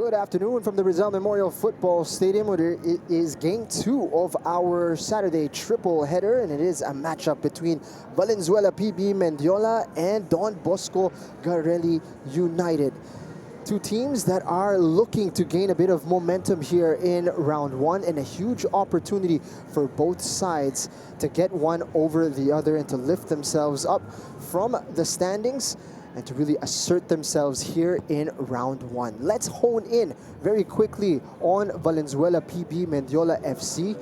Good afternoon from the Rizal Memorial Football Stadium, where it is game 2 of our Saturday triple header, and it is a matchup between Valenzuela PB Mendiola and Don Bosco Garelli United. Two teams that are looking to gain a bit of momentum here in round 1, and a huge opportunity for both sides to get one over the other and to lift themselves up from the standings and to really assert themselves here in round 1. Let's hone in very quickly on Valenzuela PB Mendiola FC.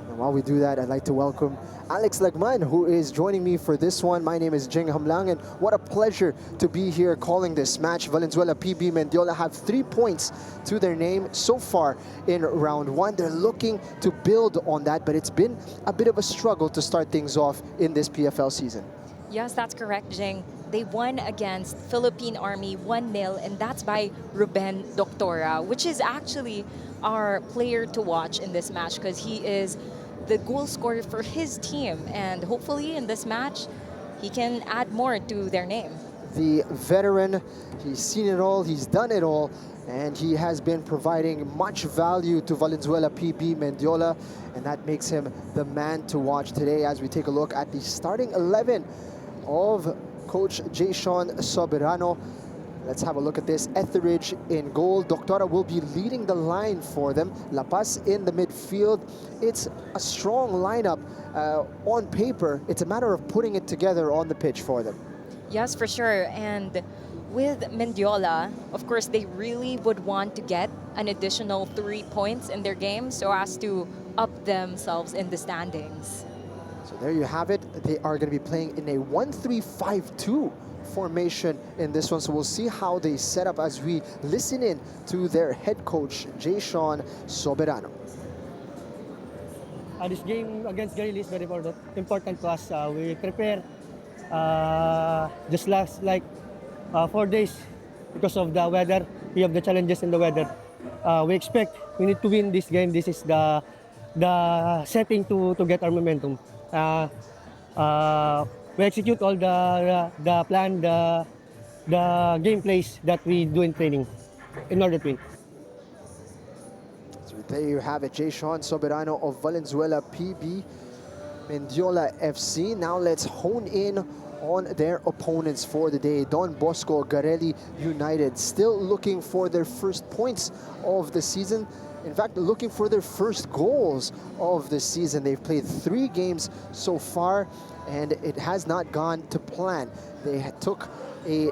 And while we do that, I'd like to welcome Alex Lagman, who is joining me for this one. My name is Jing Hamlang, and what a pleasure to be here calling this match. Valenzuela PB Mendiola have 3 points to their name so far in round 1. They're looking to build on that, but it's been a bit of a struggle to start things off in this PFL season. Yes, that's correct, Jing. They won against Philippine Army 1-0, and that's by Ruben Doctora, which is actually our player to watch in this match because he is the goal scorer for his team. And hopefully in this match, he can add more to their name. The veteran, he's seen it all, he's done it all, and he has been providing much value to Valenzuela PB Mendiola, and that makes him the man to watch today as we take a look at the starting 11 of Coach Jason Soberano. Let's have a look at this. Etheridge in goal. Doctora will be leading the line for them. La Paz in the midfield. It's a strong lineup on paper. It's a matter of putting it together on the pitch for them. Yes, for sure. And with Mendiola, of course, they really would want to get an additional 3 points in their game so as to up themselves in the standings. So there you have it. They are going to be playing in a 1-3-5-2 formation in this one. So we'll see how they set up as we listen in to their head coach, Jason Soberano. This game against Garelli is very important to us. We prepare just last 4 days because of the weather. We have the challenges in the weather. We expect we need to win this game. This is the setting to get our momentum. We execute all the plan, the game plays that we do in training in order to win. So there you have it, Jason Soberano of Valenzuela PB Mendiola FC. Now let's hone in on their opponents for the day. Don Bosco Garelli United still looking for their first points of the season. In fact, looking for their first goals of the season. They've played 3 games so far, and it has not gone to plan. They took an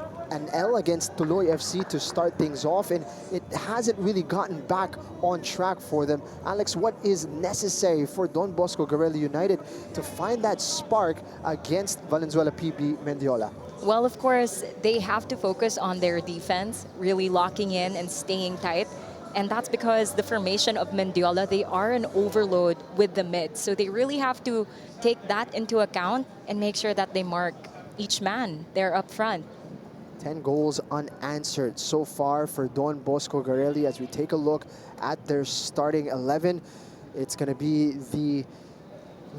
L against Tuloy FC to start things off, and it hasn't really gotten back on track for them. Alex, what is necessary for Don Bosco Garelli United to find that spark against Valenzuela PB Mendiola? Well, of course, they have to focus on their defense, really locking in and staying tight. And that's because the formation of Mendiola, they are an overload with the mid. So they really have to take that into account and make sure that they mark each man there up front. 10 goals unanswered so far for Don Bosco Garelli. As we take a look at their starting 11, it's going to be the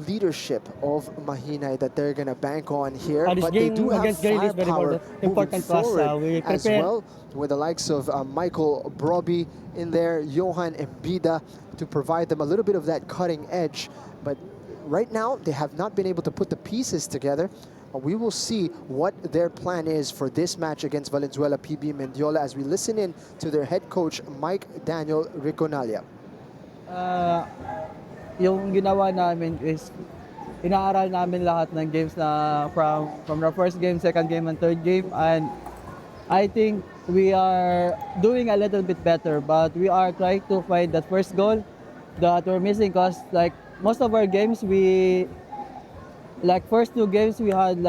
leadership of Mahinay that they're going to bank on here, but they do have firepower moving forward as well, with the likes of Michael Broby in there, Johan Embida, to provide them a little bit of that cutting edge. But right now, they have not been able to put the pieces together. We will see what their plan is for this match against Valenzuela PB Mendiola as we listen in to their head coach, Mike Daniel Riconalia. Yung ginawa namin is inaaral namin lahat ng games na from the first game, second game, and third game, and I think we are doing a little bit better, but we are trying to find that first goal that we're missing because most of our games first 2 games we had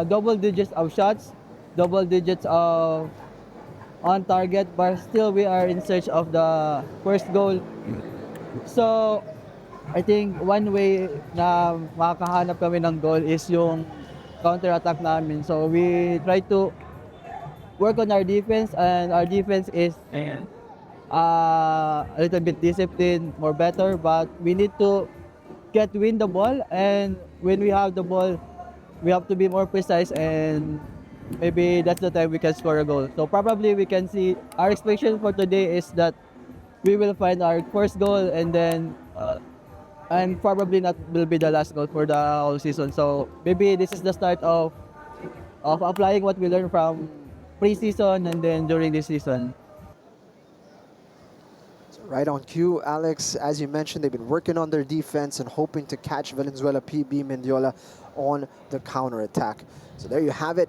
double digits of shots, double digits of on target, but still we are in search of the first goal. So, I think one way na makahanap kami ng goal is yung counter-attack namin. So, we try to work on our defense, and our defense is a little bit disciplined, more better, but we need to win the ball, and when we have the ball, we have to be more precise and maybe that's the time we can score a goal. So probably we can see our expectation for today is that we will find our first goal and probably not will be the last goal for the whole season. So maybe this is the start of applying what we learned from preseason and then during this season. Right on cue, Alex. As you mentioned, they've been working on their defense and hoping to catch Valenzuela PB Mendiola on the counter-attack. So there you have it,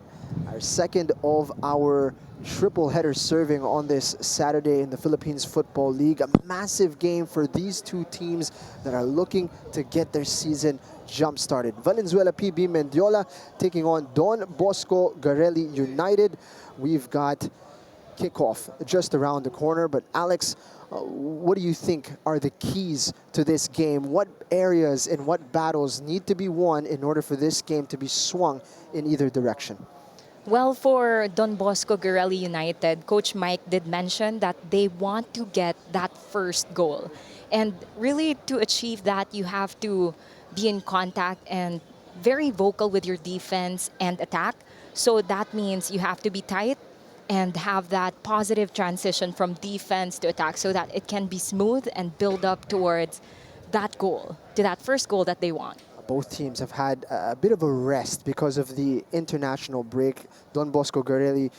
our second of our triple header serving on this Saturday in the Philippines Football League. A massive game for these two teams that are looking to get their season jump-started. Valenzuela PB Mendiola taking on Don Bosco Garelli United. We've got kickoff just around the corner. But Alex, what do you think are the keys to this game? What areas and what battles need to be won in order for this game to be swung in either direction? Well, for Don Bosco Garelli United, Coach Mike did mention that they want to get that first goal. And really, to achieve that, you have to be in contact and very vocal with your defense and attack. So that means you have to be tight and have that positive transition from defense to attack so that it can be smooth and build up towards that goal, to that first goal that they want. Both teams have had a bit of a rest because of the international break. Don Bosco Garelli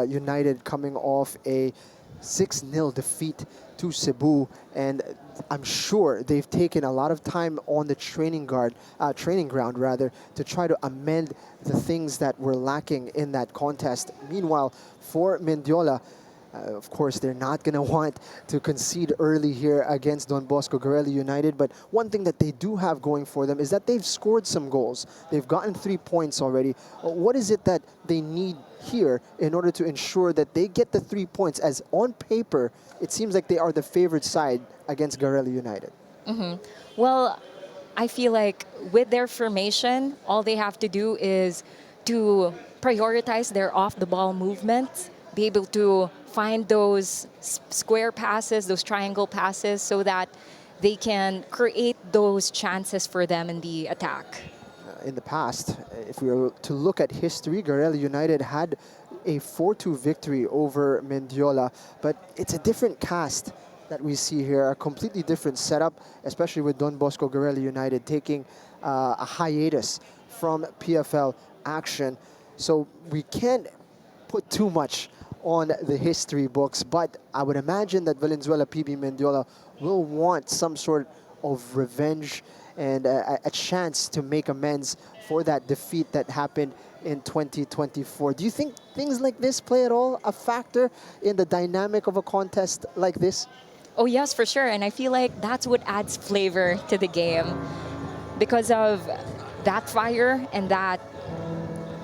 United coming off a 6-0 defeat to Cebu, and I'm sure they've taken a lot of time on the training ground rather, to try to amend the things that were lacking in that contest. Meanwhile, for Mendiola, of course, they're not going to want to concede early here against Don Bosco Garelli United. But one thing that they do have going for them is that they've scored some goals. They've gotten 3 points already. What is it that they need here in order to ensure that they get the 3 points, as on paper, it seems like they are the favored side against Garelli United? Well, I feel like with their formation, all they have to do is to prioritize their off-the-ball movements, be able to find those square passes, those triangle passes, so that they can create those chances for them in the attack. In the past, if we were to look at history, Garelli United had a 4-2 victory over Mendiola, but it's a different cast that we see here, a completely different setup, especially with Don Bosco Garelli United taking a hiatus from PFL action. So we can't put too much on the history books, but I would imagine that Valenzuela PB Mendiola will want some sort of revenge and a chance to make amends for that defeat that happened in 2024. Do you think things like this play at all a factor in the dynamic of a contest like this? Oh yes, for sure. And I feel like that's what adds flavor to the game. Because of that fire and that,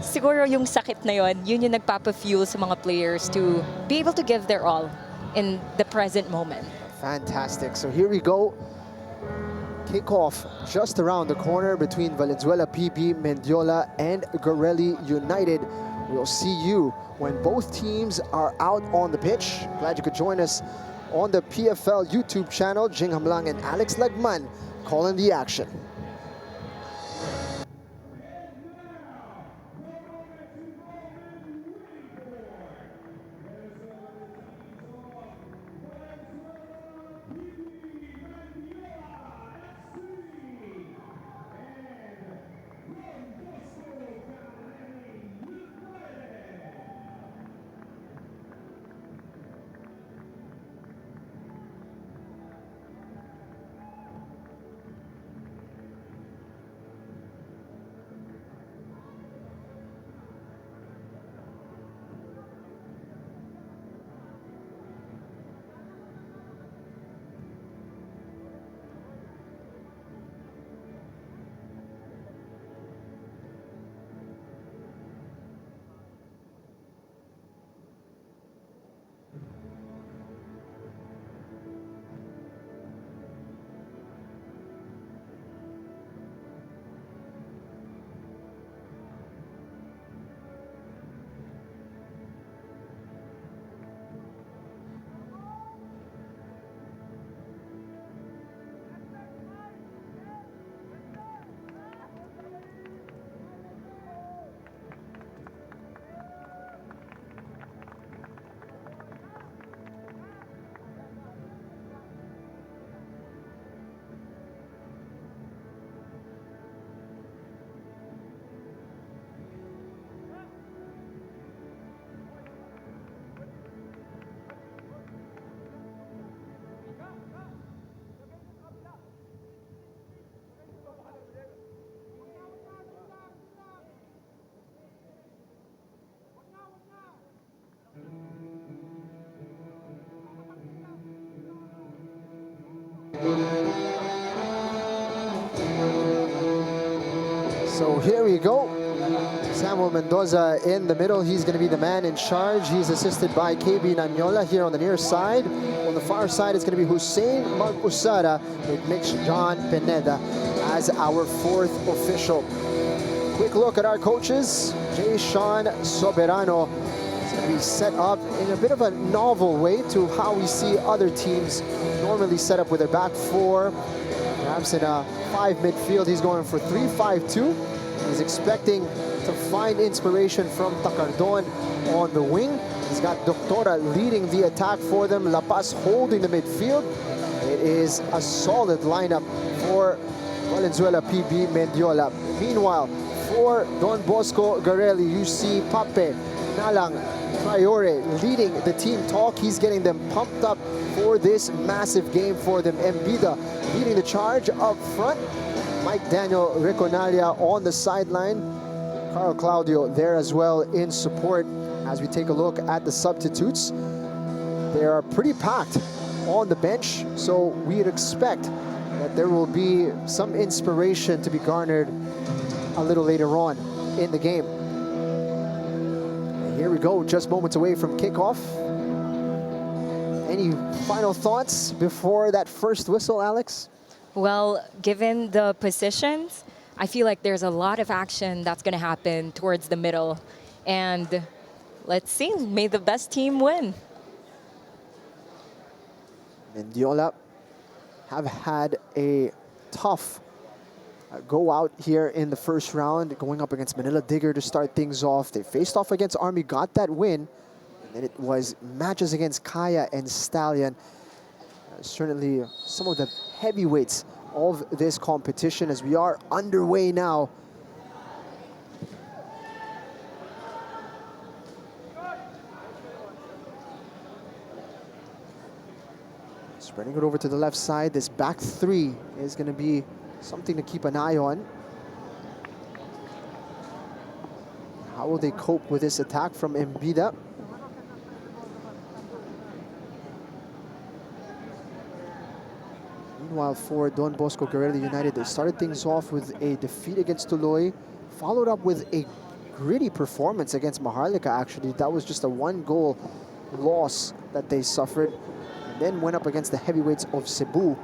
siguro yung sakit na yun yung nagpapa-fuel sa mga players to be able to give their all in the present moment. Fantastic. So here we go. Kickoff just around the corner between Valenzuela PB Mendiola and Garelli United. We'll see you when both teams are out on the pitch. Glad you could join us on the PFL YouTube channel. Jing Hamlang and Alex Lagman calling the action. So here we go. Samuel Mendoza in the middle. He's going to be the man in charge. He's assisted by KB Nanyola here on the near side. On the far side, it's going to be Hussein Mag-Usara with Mitch John Pineda as our fourth official. Quick look at our coaches. Jay Sean Soberano is going to be set up in a bit of a novel way to how we see other teams normally set up with their back four. Perhaps in a 5 midfield, he's going for 3-5-2. He's expecting to find inspiration from Takardon on the wing. He's got Doctora leading the attack for them. La Paz holding the midfield. It is a solid lineup for Valenzuela PB Mendiola. Meanwhile, for Don Bosco Garelli, you see Pape, Nalang, Priore leading the team talk. He's getting them pumped up for this massive game for them. Mbida leading the charge up front. Mike Daniel Reconalia on the sideline. Carl Claudio there as well in support. As we take a look at the substitutes, they are pretty packed on the bench, so we'd expect that there will be some inspiration to be garnered a little later on in the game. And here we go, just moments away from kickoff. Any final thoughts before that first whistle, Alex? Well, given the positions, I feel like there's a lot of action that's going to happen towards the middle. And let's see, may the best team win. Mendiola have had a tough go out here in the first round, going up against Manila Digger to start things off. They faced off against Army, got that win. And then it was matches against Kaya and Stallion. Certainly some of the heavyweights of this competition as we are underway now. Spreading it over to the left side. This back three is going to be something to keep an eye on. How will they cope with this attack from Mbida? Meanwhile, for Don Bosco Garelli United, they started things off with a defeat against Tuloy, followed up with a gritty performance against Maharlika, actually. That was just a 1-goal loss that they suffered. And then went up against the heavyweights of Cebu.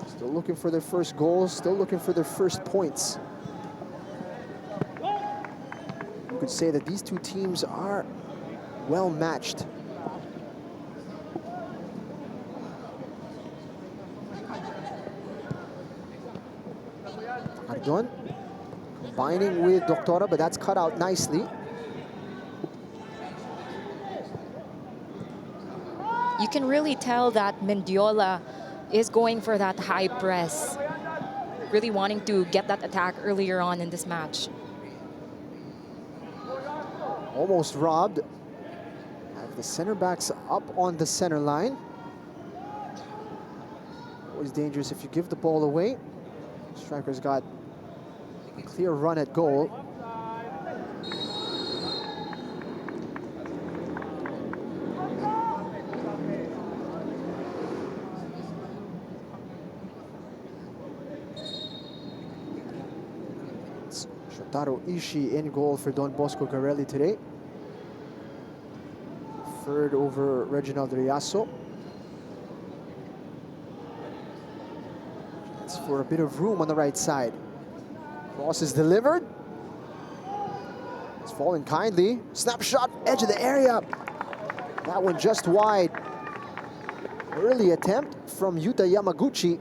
Still looking for their first goals, still looking for their first points. You could say that these two teams are well matched. Ardon combining with Doctora, but that's cut out nicely. You can really tell that Mendiola is going for that high press, really wanting to get that attack earlier on in this match. Almost robbed. Have the center backs up on the center line. Always dangerous if you give the ball away. Striker's got a clear run at goal. It's Shotaro Ishii in goal for Don Bosco Garelli today. Third over Reginald Riaso. For a bit of room on the right side. Cross is delivered. It's fallen kindly. Snapshot, edge of the area. That one just wide. Early attempt from Yuta Yamaguchi.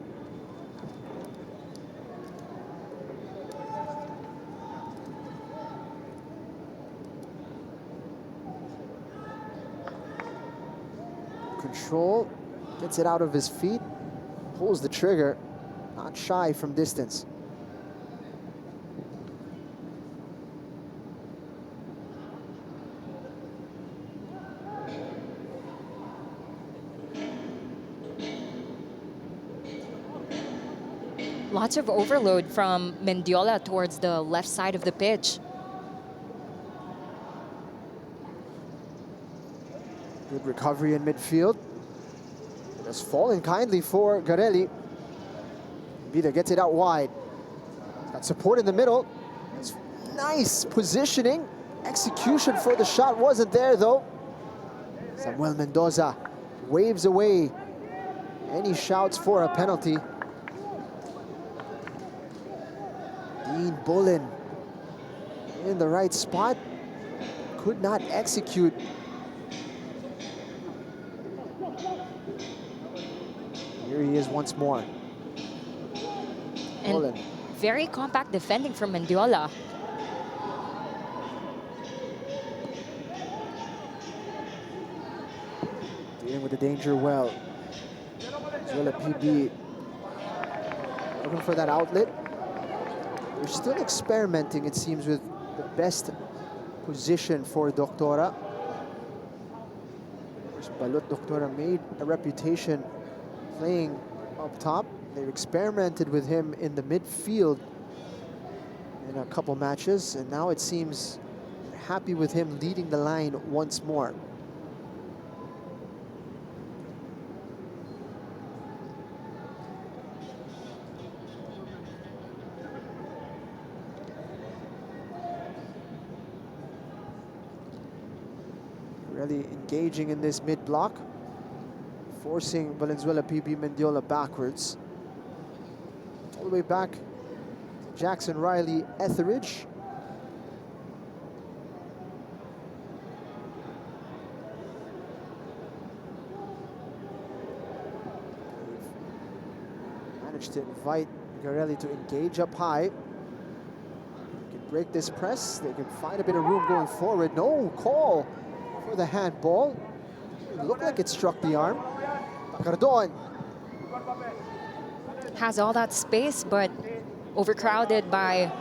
Control, gets it out of his feet, pulls the trigger. Not shy from distance. Lots of overload from Mendiola towards the left side of the pitch. Good recovery in midfield. Just falling kindly for Garelli. Vida gets it out wide. Got support in the middle. It's nice positioning. Execution for the shot wasn't there though. Samuel Mendoza waves away any shouts for a penalty. Dean Bullen in the right spot. Could not execute. Here he is once more. And Bullen. very compact defending from Mendiola. Dealing with the danger well. Venezuela PB looking for that outlet. They're still experimenting, it seems, with the best position for Doctora. Balot Doctora made a reputation playing up top. They've experimented with him in the midfield in a couple matches, and now it seems they're happy with him leading the line once more. Really engaging in this mid-block, forcing Valenzuela PB Mendiola backwards. All the way back to Jackson Riley Etheridge. They've managed to invite Garelli to engage up high. They can break this press, they can find a bit of room going forward. No call for the handball. It looked like it struck the arm. Cardon Has all that space, but overcrowded by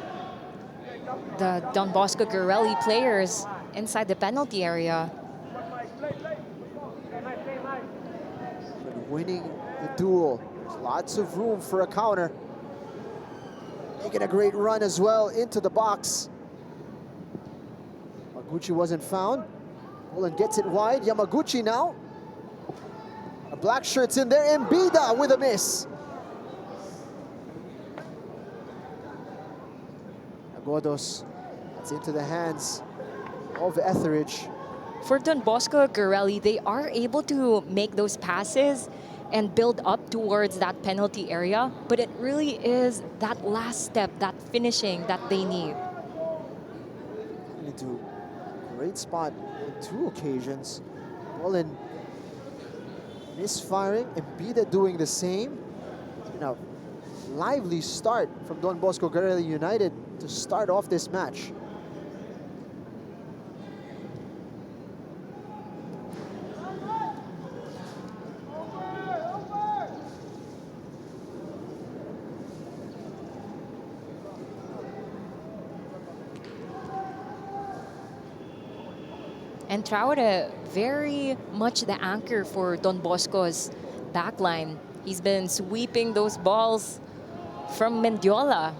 the Don Bosco Garelli players inside the penalty area. winning the duel. There's lots of room for a counter. Making a great run as well into the box. Yamaguchi wasn't found. Bullen gets it wide. Yamaguchi now. A black shirt's in there. Mbida with a miss. Agodos. That's into the hands of Etheridge. For Don Bosco Garelli, they are able to make those passes and build up towards that penalty area, but it really is that last step, that finishing that they need. Into a great spot on 2 occasions. Bullen misfiring, Mbida doing the same. It's been a lively start from Don Bosco Garelli United to start off this match. And Traore, very much the anchor for Don Bosco's backline. He's been sweeping those balls from Mendiola.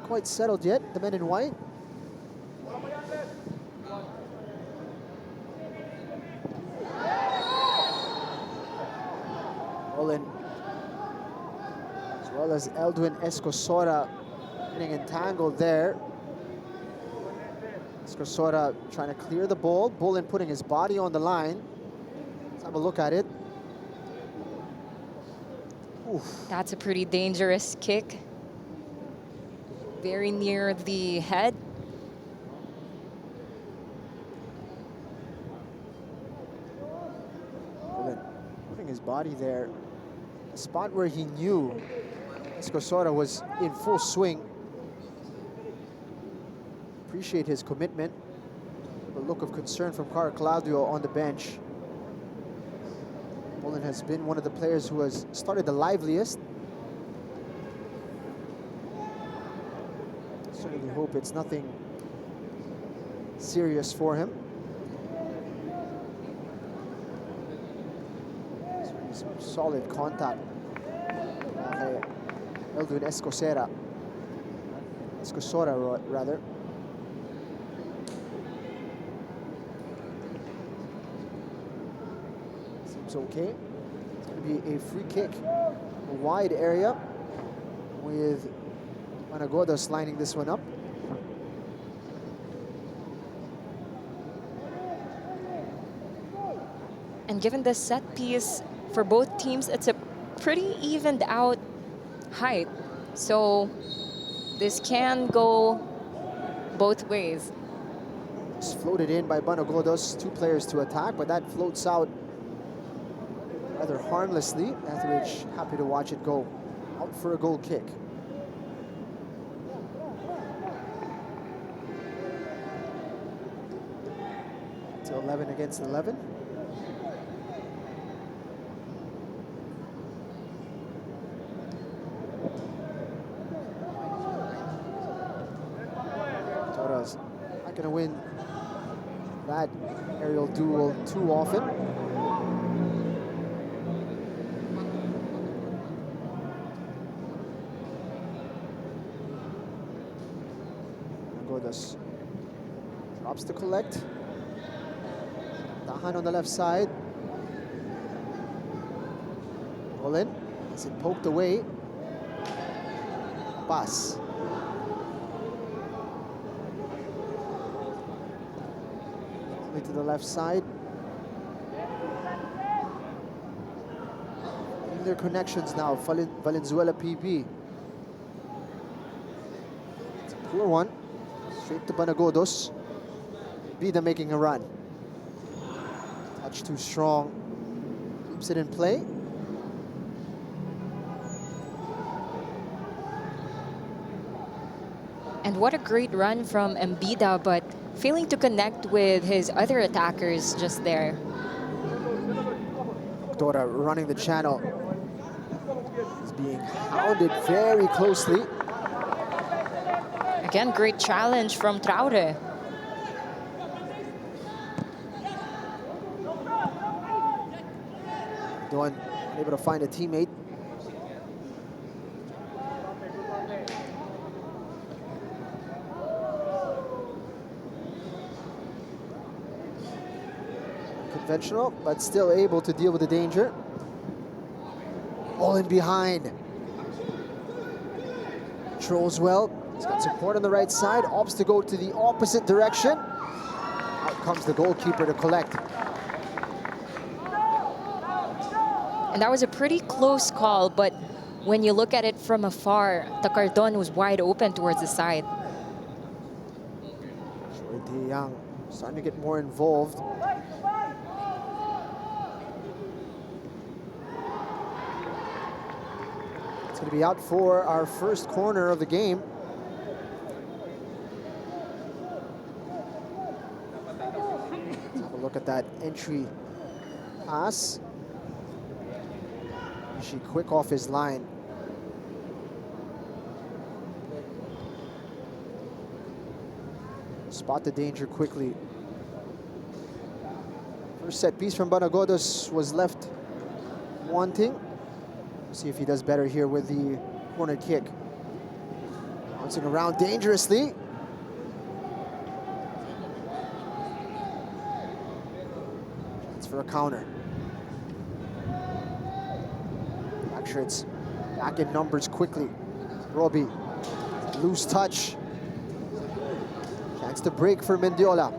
Quite settled yet, the men in white. Bullen, as well as Eldwin Escosora getting entangled there. Escosora trying to clear the ball. Bullen putting his body on the line. Let's have a look at it. Oof. That's a pretty dangerous kick. Very near the head. Bullen putting his body there. A spot where he knew Escosora was in full swing. Appreciate his commitment. A look of concern from Cara Claudio on the bench. Bullen has been one of the players who has started the liveliest. Certainly hope it's nothing serious for him. Certainly some solid contact. Eldwin Escosora. Escosora, rather. Seems okay. It's going to be a free kick, a wide area, with Managodas lining this one up. And given the set piece for both teams, it's a pretty evened out height. So this can go both ways. It's floated in by Banagodos, 2 players to attack, but that floats out rather harmlessly. Etheridge happy to watch it go out for a goal kick. To 11 against 11. Tora's not going to win that aerial duel too often. Godas drops to collect. Dahan on the left side. Olin has it poked away. Pass. To the left side. In their connections now, Valenzuela PB. It's a poor one. Straight to Banagodos. Bida making a run. Touch too strong. Keeps it in play. And what a great run from Mbida, but failing to connect with his other attackers just there. Dora running the channel. He's being hounded very closely. Again, great challenge from Traore. Don able to find a teammate. Conventional, but still able to deal with the danger. All in behind. Controls well. He's got support on the right side. Opts to go to the opposite direction. Out comes the goalkeeper to collect. And that was a pretty close call, but when you look at it from afar, Takardon was wide open towards the side. Troy Young starting to get more involved. It's going to be out for our first corner of the game. Let's have a look at that entry pass. She quick off his line. Spot the danger quickly. First set piece from Banagodos was left wanting. See if he does better here with the corner kick. Bouncing around dangerously. Chance for a counter. It's back in numbers quickly. Robbie, loose touch. Chance to break for Mendiola.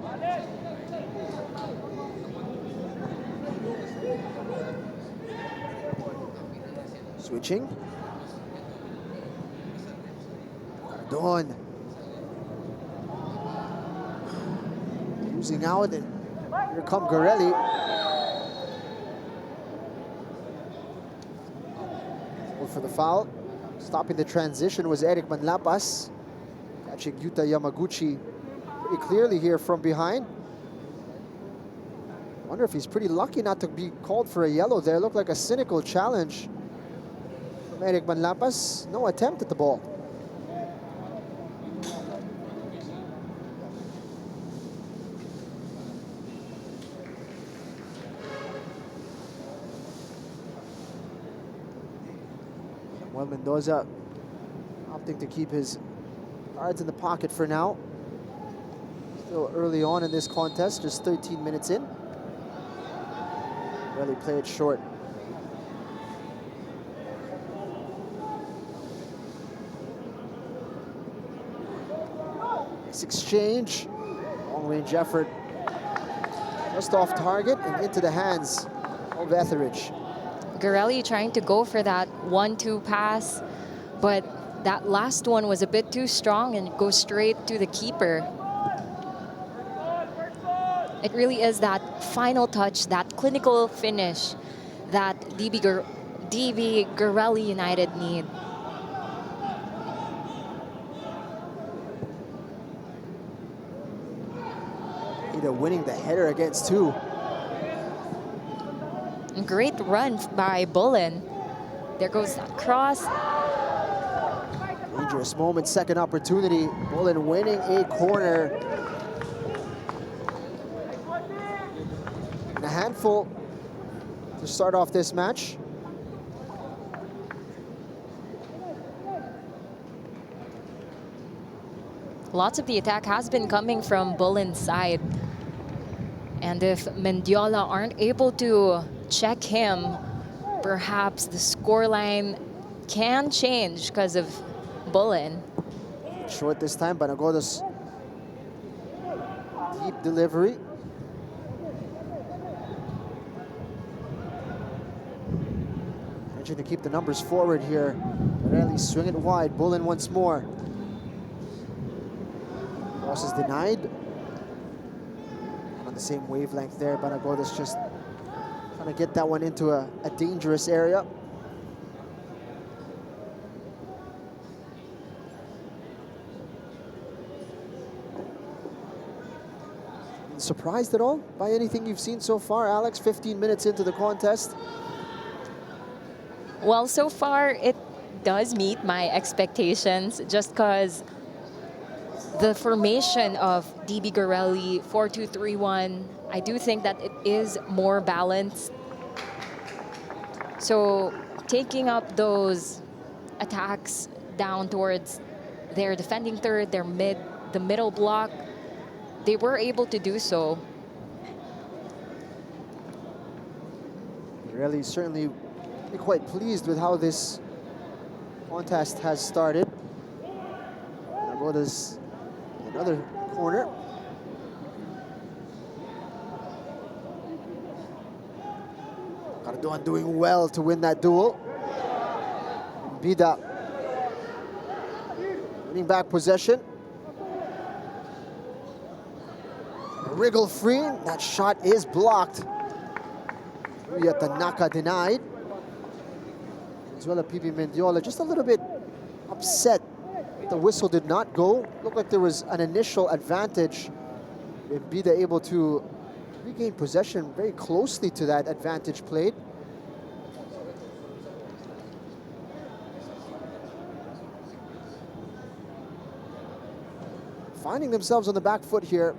Switching. Cardon. Losing out, and here come Garelli. For the foul. Stopping the transition was Eric Manlapas. Catching Yuta Yamaguchi pretty clearly here from behind. Wonder if he's pretty lucky not to be called for a yellow there. Looked like a cynical challenge from Eric Manlapas. No attempt at the ball. Well, Mendoza opting to keep his cards in the pocket for now. Still early on in this contest, just 13 minutes in. Really play it short. This exchange, long-range effort, just off target and into the hands of Etheridge. Garelli trying to go for that 1-2 pass, but that last one was a bit too strong and goes straight to the keeper. It really is that final touch, that clinical finish that DB Garelli United need. Either winning the header against two. Great run by Bullen. There goes that cross. Dangerous moment, second opportunity. Bullen winning a corner. And a handful to start off this match. Lots of the attack has been coming from Bullen's side. And if Mendiola aren't able to check him, perhaps the scoreline can change because of Bullen. Short this time, Banagoda's deep delivery. Managing to keep the numbers forward here. Garelli swing it wide. Bullen once more. Cross is denied. On the same wavelength there, Banagoda's just trying to get that one into a dangerous area. Surprised at all by anything you've seen so far, Alex? 15 minutes into the contest. Well, so far it does meet my expectations just because the formation of DB Garelli 4-2-3-1, I do think that it is more balanced. So taking up those attacks down towards their defending third, their the middle block, they were able to do so. Garelli certainly quite pleased with how this contest has started. Banagoda's another corner. Cardoan doing well to win that duel. Bida winning back possession. Wriggle free, that shot is blocked. Tanaka denied. Valenzuela PB Mendiola just a little bit upset. The whistle did not go. Looked like there was an initial advantage. Bida able to regain possession very closely to that advantage played. Finding themselves on the back foot here.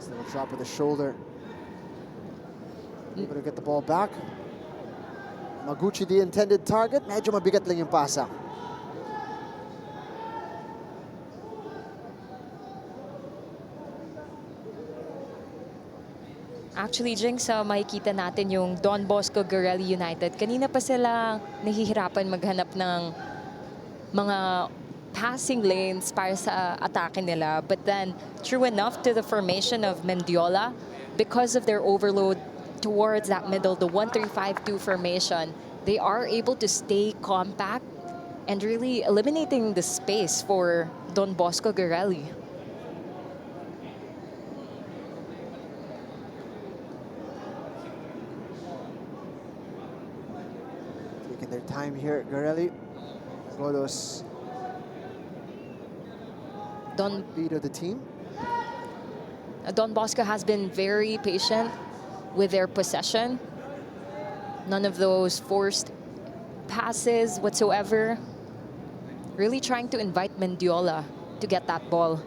Little drop of the shoulder. Able to get the ball back. Maguchi the intended target. Medyo mabigat lang yung pasa. Actually, Jing, sa makikita natin yung Don Bosco Garelli United, kanina pa sila nahihirapan maghanap ng mga passing lanes para sa atake nila. But then, true enough to the formation of Mendiola, because of their overload towards that middle, the 1-3-5-2 formation, they are able to stay compact and really eliminating the space for Don Bosco Garelli. Taking their time here, Garelli. Godos lead of the team. Don Bosco has been very patient with their possession. None of those forced passes whatsoever. Really trying to invite Mendiola to get that ball.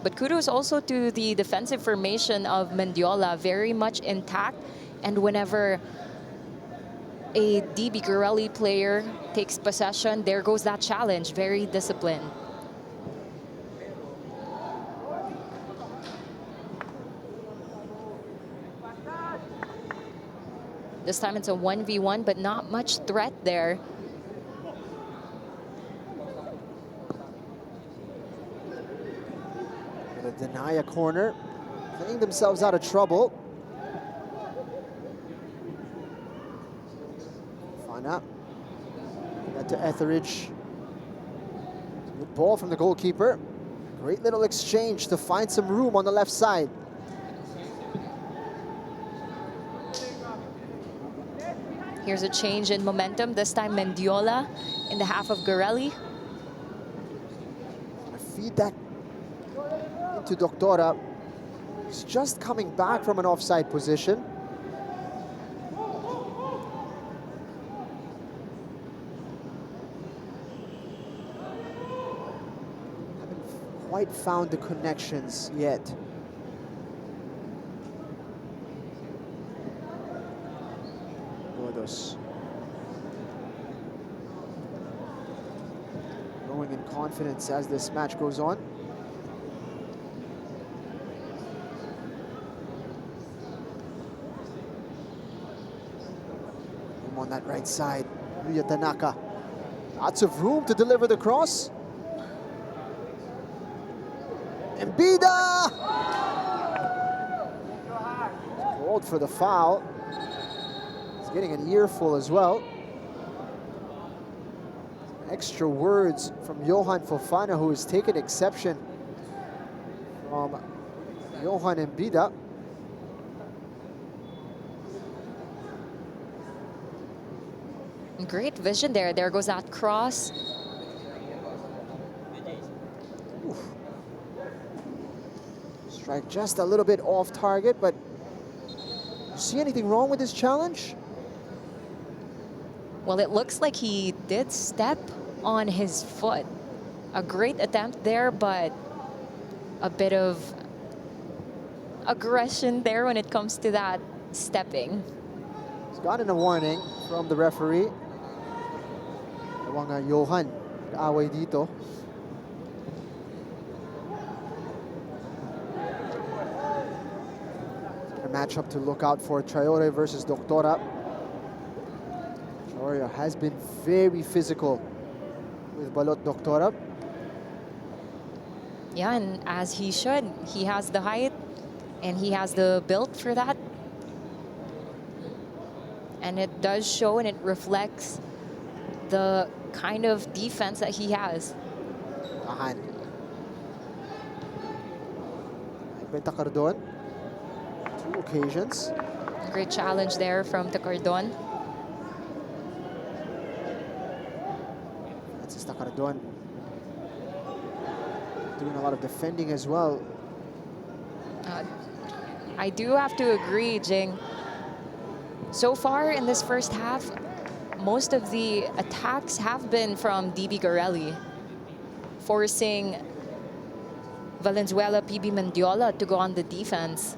But kudos also to the defensive formation of Mendiola, very much intact. And whenever a DB Garelli player takes possession, there goes that challenge. Very disciplined. This time it's a 1v1, but not much threat there. Gonna deny a corner, playing themselves out of trouble. Fana. That to Etheridge. Good ball from the goalkeeper. Great little exchange to find some room on the left side. Here's a change in momentum. This time Mendiola in the half of Garelli. Gonna feed that into Doctora. He's just coming back from an offside position. Haven't quite found the connections yet. Gordos. Growing in confidence as this match goes on. On that right side, Yuya Tanaka. Lots of room to deliver the cross. Mbida! Called for the foul. He's getting an earful as well. Extra words from Johan Fofana, who has taken exception from Johan Mbida. Great vision there. There goes that cross. Oof. Strike just a little bit off target, but you see anything wrong with this challenge? Well, it looks like he did step on his foot. A great attempt there, but a bit of aggression there when it comes to that stepping. He's gotten a warning from the referee. Tawang Johan, away dito. A matchup to look out for, Traore versus Doctora. Traore has been very physical with Balot Doctora. Yeah, and as he should. He has the height and he has the build for that. And it does show and it reflects the kind of defense that he has. Tahan. Benta Cardon. 2 occasions. Great challenge there from Tacardon. Francis Tacardon doing a lot of defending as well. I do have to agree, Jing. So far in this first half, most of the attacks have been from DB Garelli, forcing Valenzuela, PB Mendiola to go on the defense.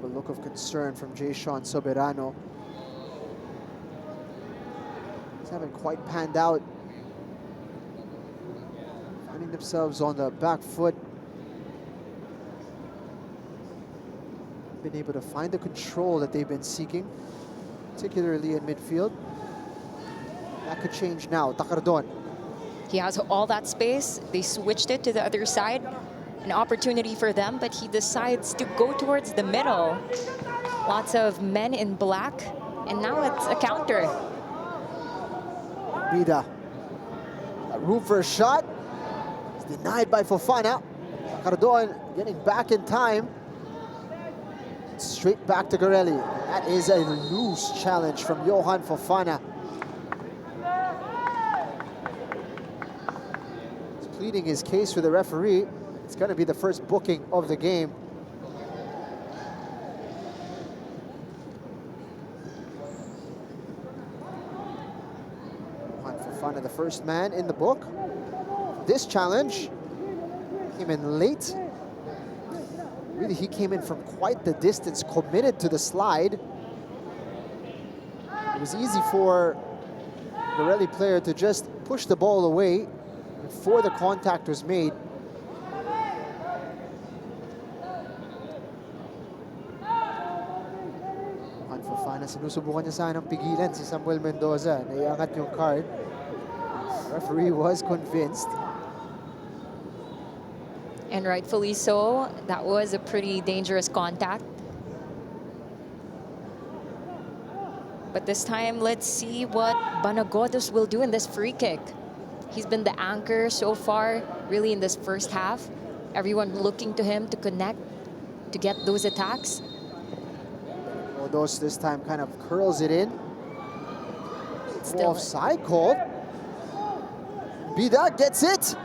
A look of concern from Jason Soberano. These haven't quite panned out. Finding themselves on the back foot. Been able to find the control that they've been seeking, particularly in midfield. That could change now. Tacardon. He has all that space. They switched it to the other side. An opportunity for them, but he decides to go towards the middle. Lots of men in black, and now it's a counter. Bida. Room for a shot. It's denied by Fofana. Tacardon getting back in time. Straight back to Garelli. That is a loose challenge from Johan Fofana. He's pleading his case with the referee. It's going to be the first booking of the game. Johan Fofana, the first man in the book. This challenge came in late. Really, he came in from quite the distance, committed to the slide. It was easy for the Garelli player to just push the ball away before the contact was made. Fafana, sinusubukan niya sanang pigilan si Samuel Mendoza. Naiangat yung card. Referee was convinced. And rightfully so. That was a pretty dangerous contact. But this time, let's see what Banagotos will do in this free kick. He's been the anchor so far, really, in this first half. Everyone looking to him to connect, to get those attacks. Odos this time kind of curls it in. Still Offside called. Bida gets it.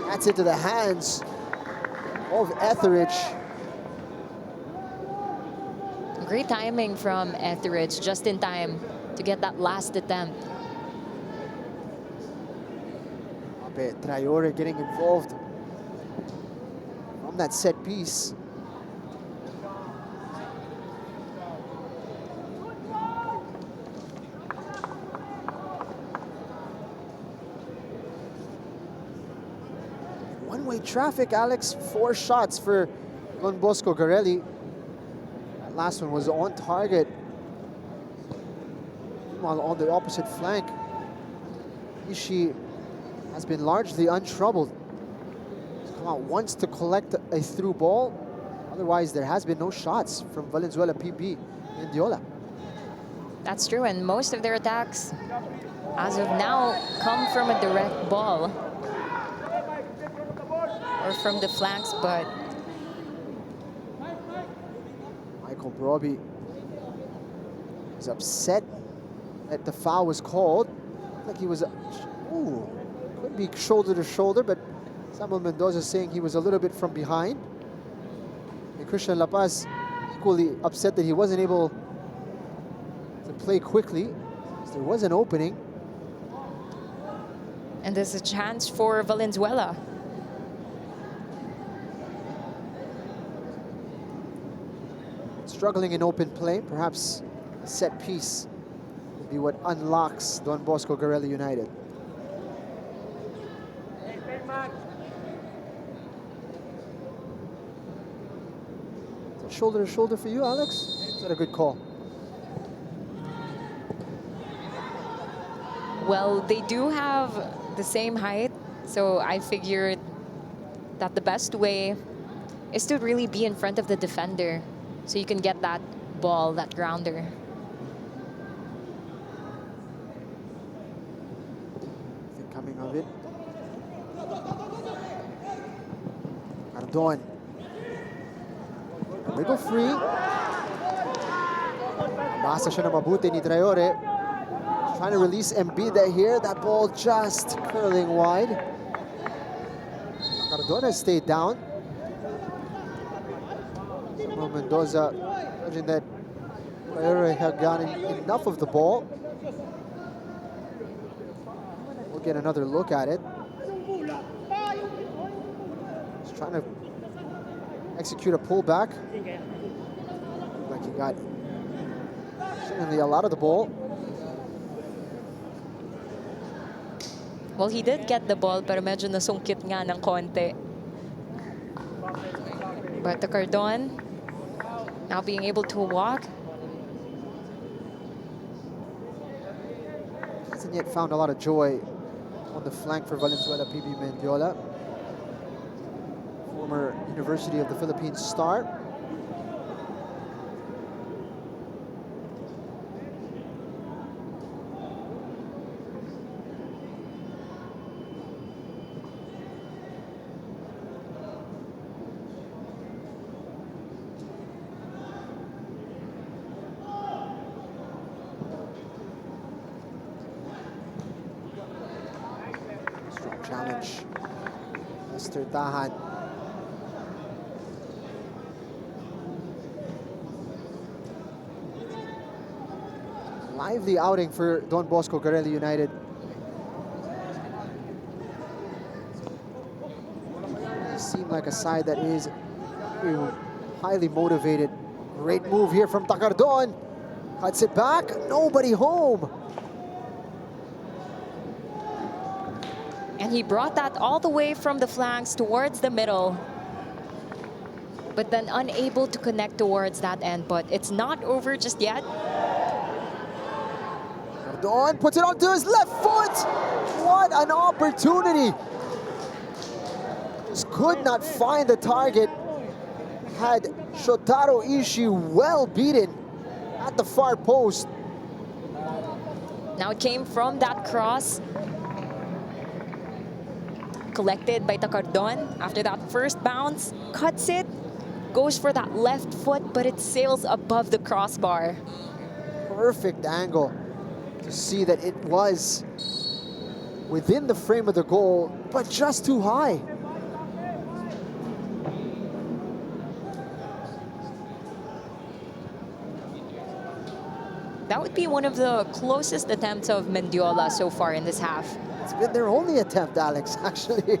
That's into the hands of Etheridge. Great timing from Etheridge, just in time to get that last attempt. Traore getting involved from that set piece. One-way traffic, Alex. 4 shots for Don Bosco Garelli. That last one was on target. Meanwhile, on the opposite flank, Ishii has been largely untroubled. He's come out once to collect a through ball. Otherwise, there has been no shots from Valenzuela PB Mendiola. That's true, and most of their attacks, as of now, come from a direct ball. Or from the flanks, but Michael Broby is upset that the foul was called. Like he was, ooh, could be shoulder to shoulder, but Samuel Mendoza is saying he was a little bit from behind. And Christian La Paz equally upset that he wasn't able to play quickly. So there was an opening. and there's a chance for Valenzuela. Struggling in open play, perhaps a set piece will be what unlocks Don Bosco Garelli United. Is it shoulder to shoulder for you, Alex? Is that a good call? Well, they do have the same height, so I figured that the best way is to really be in front of the defender so you can get that ball, that grounder. Nothing coming of it. Cardon. Wiggle free. Basa siya na mabuti ni Traore. Trying to release Embida here. That ball just curling wide. Cardona stayed down. Samuel Mendoza judging that Traore had gotten enough of the ball. We'll get another look at it. Just trying to execute a pullback. Like he got certainly a lot of the ball. Well, he did get the ball, pero medyo nasungkit nga ng konti. But the Cardon now being able to walk. Hasn't yet found a lot of joy on the flank for Valenzuela PB Mendiola. Former University of the Philippines star. Strong challenge. Mr. Tahan. Lively outing for Don Bosco Garelli United. They seem like a side that is very highly motivated. Great move here from Takardon. Cuts it back, nobody home. And he brought that all the way from the flanks towards the middle. But then unable to connect towards that end. But it's not over just yet. Takardon puts it onto his left foot. What an opportunity. Just could not find the target. Had Shotaro Ishii well beaten at the far post. Now it came from that cross. Collected by Takardon after that first bounce. Cuts it. Goes for that left foot, but it sails above the crossbar. Perfect angle to see that it was within the frame of the goal, but just too high. That would be one of the closest attempts of Mendiola so far in this half. It's been their only attempt, Alex, actually.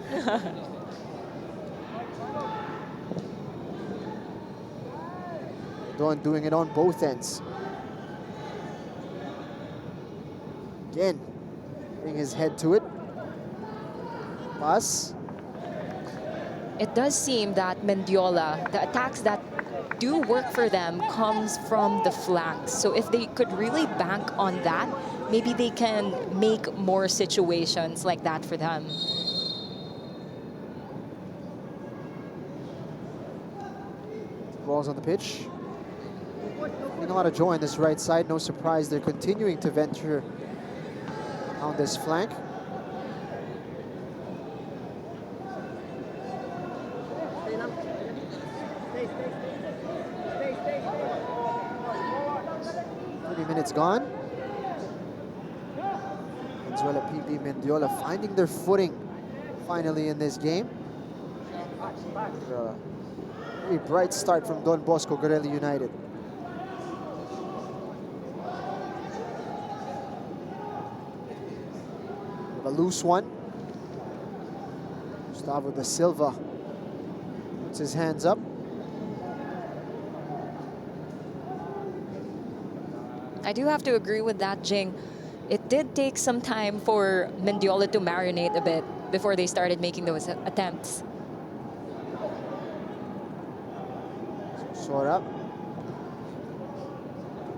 Don doing it on both ends. Again, putting his head to it. Pass. It does seem that Mendiola, the attacks that do work for them comes from the flanks. So if they could really bank on that, maybe they can make more situations like that for them. Ball's on the pitch. You know how to join this right side. No surprise they're continuing to venture on this flank. Minutes gone. Valenzuela, PB, Mendiola finding their footing finally in this game. Very bright start from Don Bosco Garelli United. A loose one. Gustavo da Silva puts his hands up. I do have to agree with that, Jing. It did take some time for Mendiola to marinate a bit before they started making those attempts. Sora.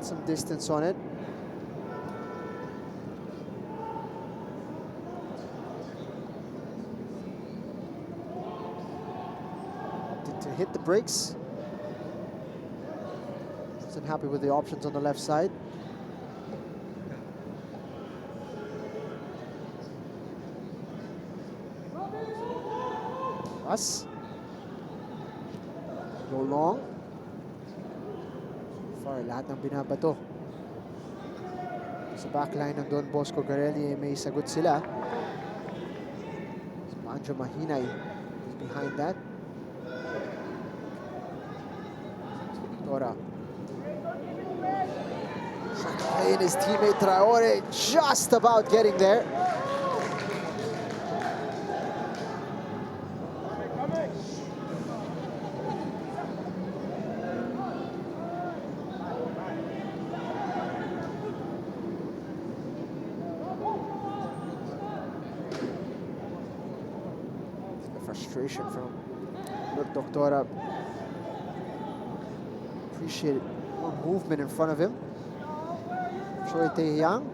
Some distance on it. Opted to hit the brakes. Wasn't happy with the options on the left side. Us. Go long. So far, lahat ng binabato sa backline ng Don Bosco Garelli may sagot sila. So Manjo Mahinay is behind that. Tora. And his teammate Traore just about getting there. Frustration from Doctora. Appreciate more movement in front of him. Choi Tae-hyang.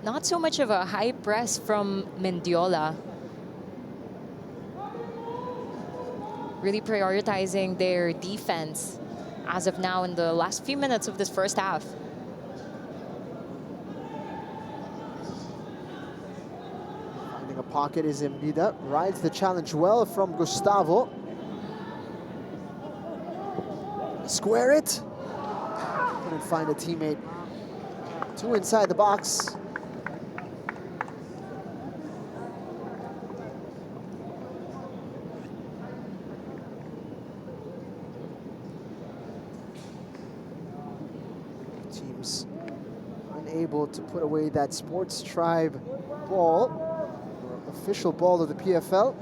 Not so much of a high press from Mendiola. Really prioritizing their defense as of now in the last few minutes of this first half. Finding a pocket is Mbida. Rides the challenge well from Gustavo. Square it. Couldn't find a teammate. Two inside the box. Teams unable to put away that Sports Tribe ball, or official ball of the PFL.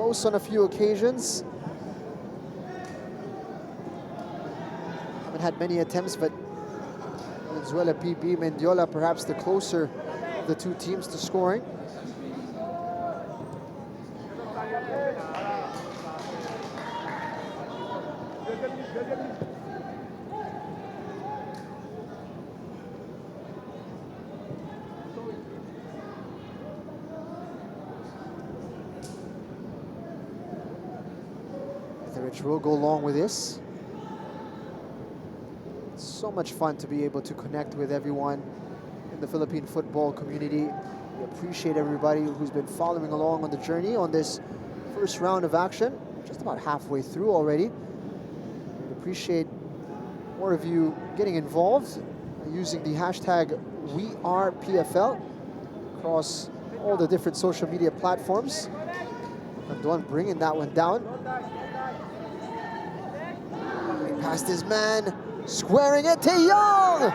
close on a few occasions. Haven't had many attempts, but Valenzuela, PB, Mendiola, perhaps the closer of the two teams to scoring. Etheridge will go along with this. It's so much fun to be able to connect with everyone in the Philippine football community. We appreciate everybody who's been following along on the journey on this first round of action. Just about halfway through already. We appreciate more of you getting involved using the hashtag WeArePFL across all the different social media platforms. Don bringing that one down. Past his man, squaring it to Young.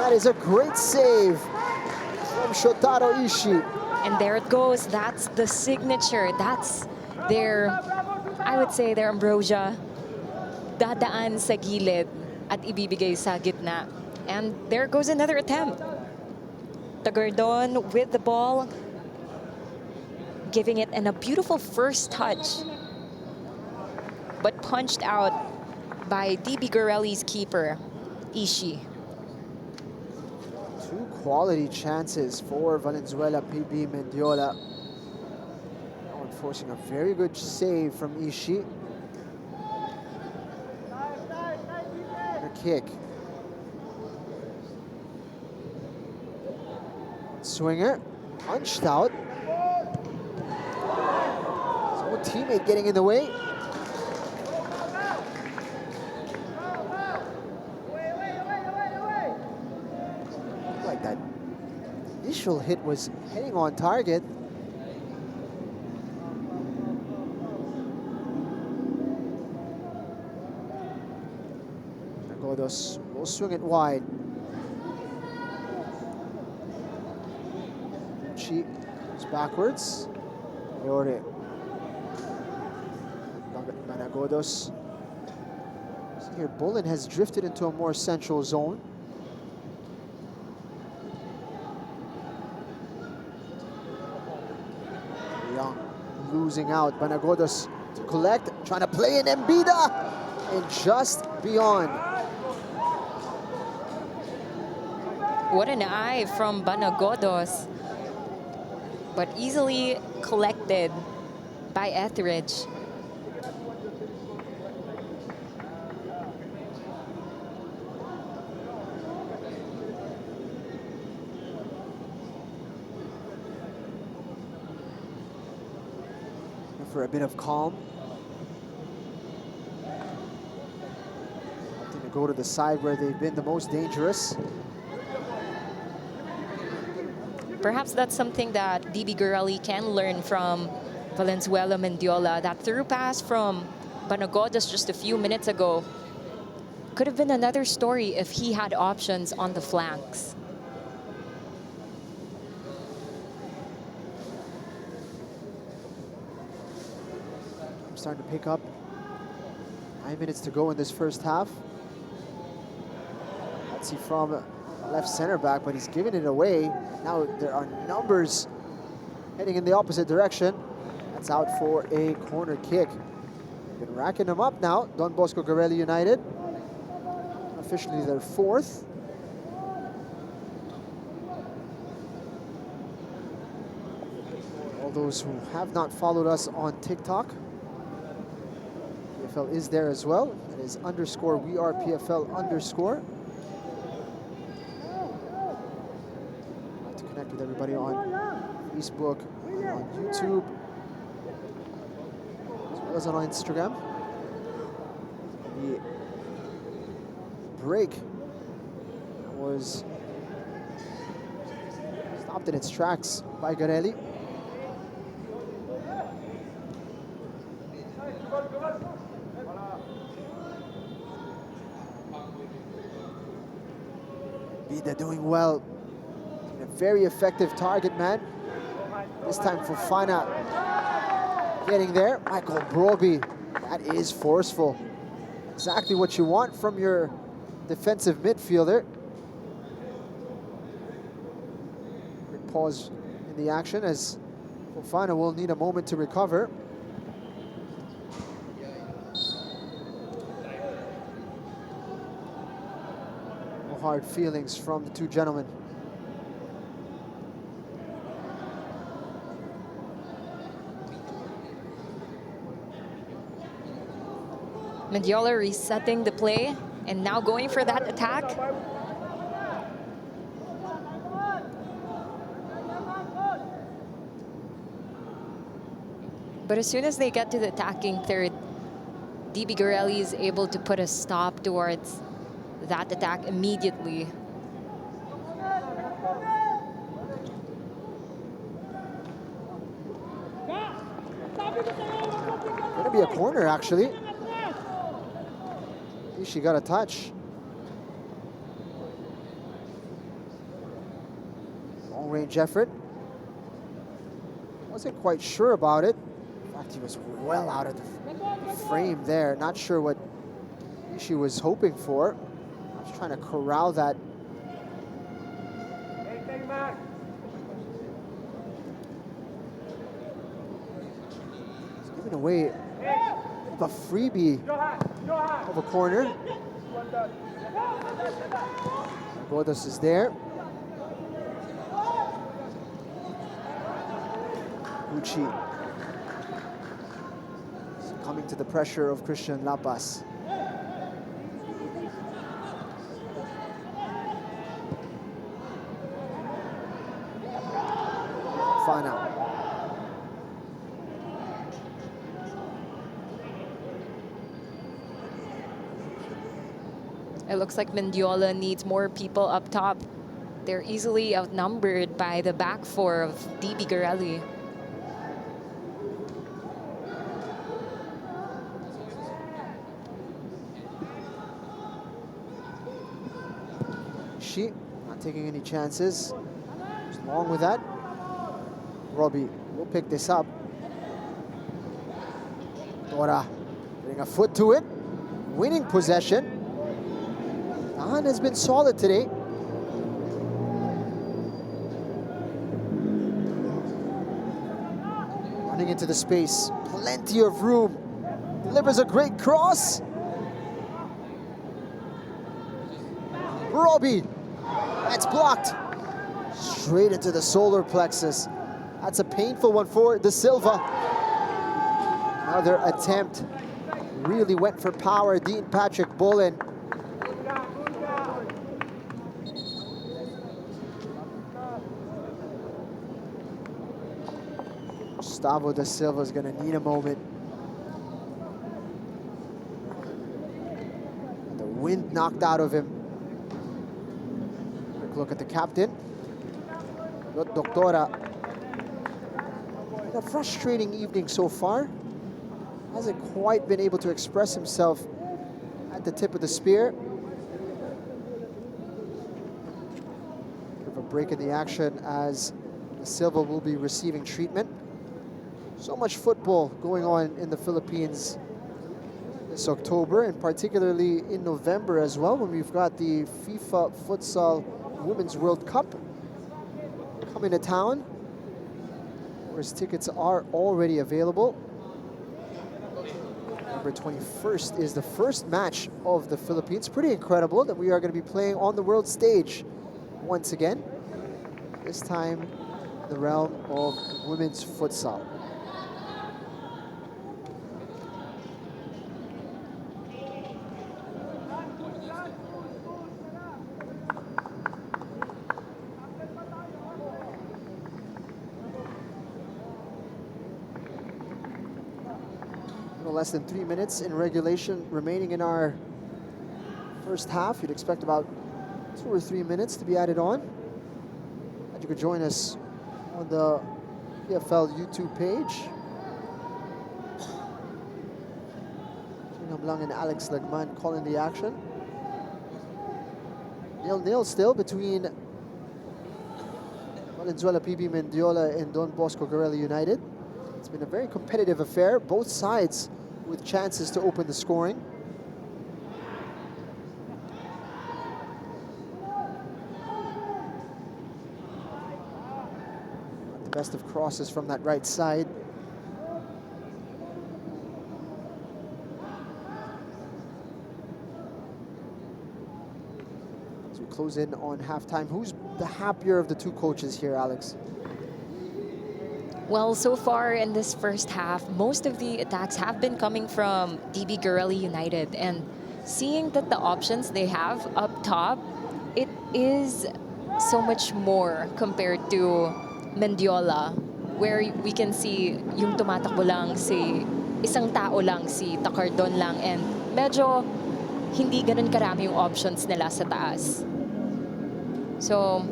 That is a great save from Shotaro Ishii. And there it goes. That's the signature. That's their, I would say, their ambrosia. Dadaan sa gilid at ibibigay sa gitna. And there goes another attempt. Tagardon with the ball, giving it a beautiful first touch, but punched out by DB Garelli's keeper, Ishii. Two quality chances for Valenzuela, PB, Mendiola. Now enforcing a very good save from Ishii. And a kick. Swinger, punched out. His own teammate getting in the way. Like that initial hit was heading on target. Nagodos will swing it wide. She goes backwards. Leore. Managodos. Here, Bolin has drifted into a more central zone. Young losing out. Banagodos to collect, trying to play in Mbida, and just beyond. What an eye from Banagodos, but easily collected by Etheridge. For a bit of calm. Opting to go to the side where they've been the most dangerous. Perhaps that's something that DB Garelli can learn from Valenzuela Mendiola. That through pass from Banagodos just a few minutes ago could have been another story if he had options on the flanks. Starting to pick up. 9 minutes to go in this first half. Let's see from left center back, but he's giving it away. Now there are numbers heading in the opposite direction. That's out for a corner kick. Been racking them up now. Don Bosco Garelli United. Officially their fourth. All those who have not followed us on TikTok, PFL is there as well. That is _ WeArePFL _. I'd like to connect with everybody on Facebook, on YouTube, as well as on Instagram. The break was stopped in its tracks by Garelli. Vida doing well. A very effective target man. This time Fofana getting there. Michael Broby, that is forceful. Exactly what you want from your defensive midfielder. Quick pause in the action as Fofana will need a moment to recover. No hard feelings from the two gentlemen. Mendiola resetting the play and now going for that attack. But as soon as they get to the attacking third, DB Garelli is able to put a stop towards that attack immediately. Gonna be a corner, actually. She got a touch. Long range effort. Wasn't quite sure about it. In fact, he was well out of the frame there. Not sure what she was hoping for. I was trying to corral that. He's giving away a freebie of a corner. Bodas is there. Gucci succumbing to the pressure of Christian Lapas. Final. It looks like Mendiola needs more people up top. They're easily outnumbered by the back four of DB Garelli. She not taking any chances. Just along with that, Robbie will pick this up. Dora putting a foot to it, winning possession. Dahan has been solid today. Running into the space, plenty of room. Delivers a great cross. Robbie, that's blocked. Straight into the solar plexus. That's a painful one for De Silva. Another attempt. Really went for power, Dean Patrick Bullen. Gustavo De Silva is going to need a moment. The wind knocked out of him. Quick look at the captain. Doctora. A frustrating evening so far. Hasn't quite been able to express himself at the tip of the spear. Bit of a break in the action as De Silva will be receiving treatment. So much football going on in the Philippines this October, and particularly in November as well, when we've got the FIFA Futsal Women's World Cup coming to town, whereas tickets are already available. November 21st is the first match of the Philippines. Pretty incredible that we are going to be playing on the world stage once again, this time in the realm of women's futsal. Less than 3 minutes in regulation remaining in our first half. You'd expect about 2 or 3 minutes to be added on. And you could join us on the PFL YouTube page. Gina Blang and Alex Lagman calling the action. 0-0 still between Valenzuela PB Mendiola and Don Bosco Garelli United. It's been a very competitive affair, both sides with chances to open the scoring. The best of crosses from that right side. As we close in on halftime, who's the happier of the two coaches here, Alex? Well, so far in this first half, most of the attacks have been coming from DB Garelli United. And seeing that the options they have up top, it is so much more compared to Mendiola, where we can see yung tumatakbo lang si isang tao lang, si Takardon lang, and medyo hindi ganun karami yung options nila sa taas. So,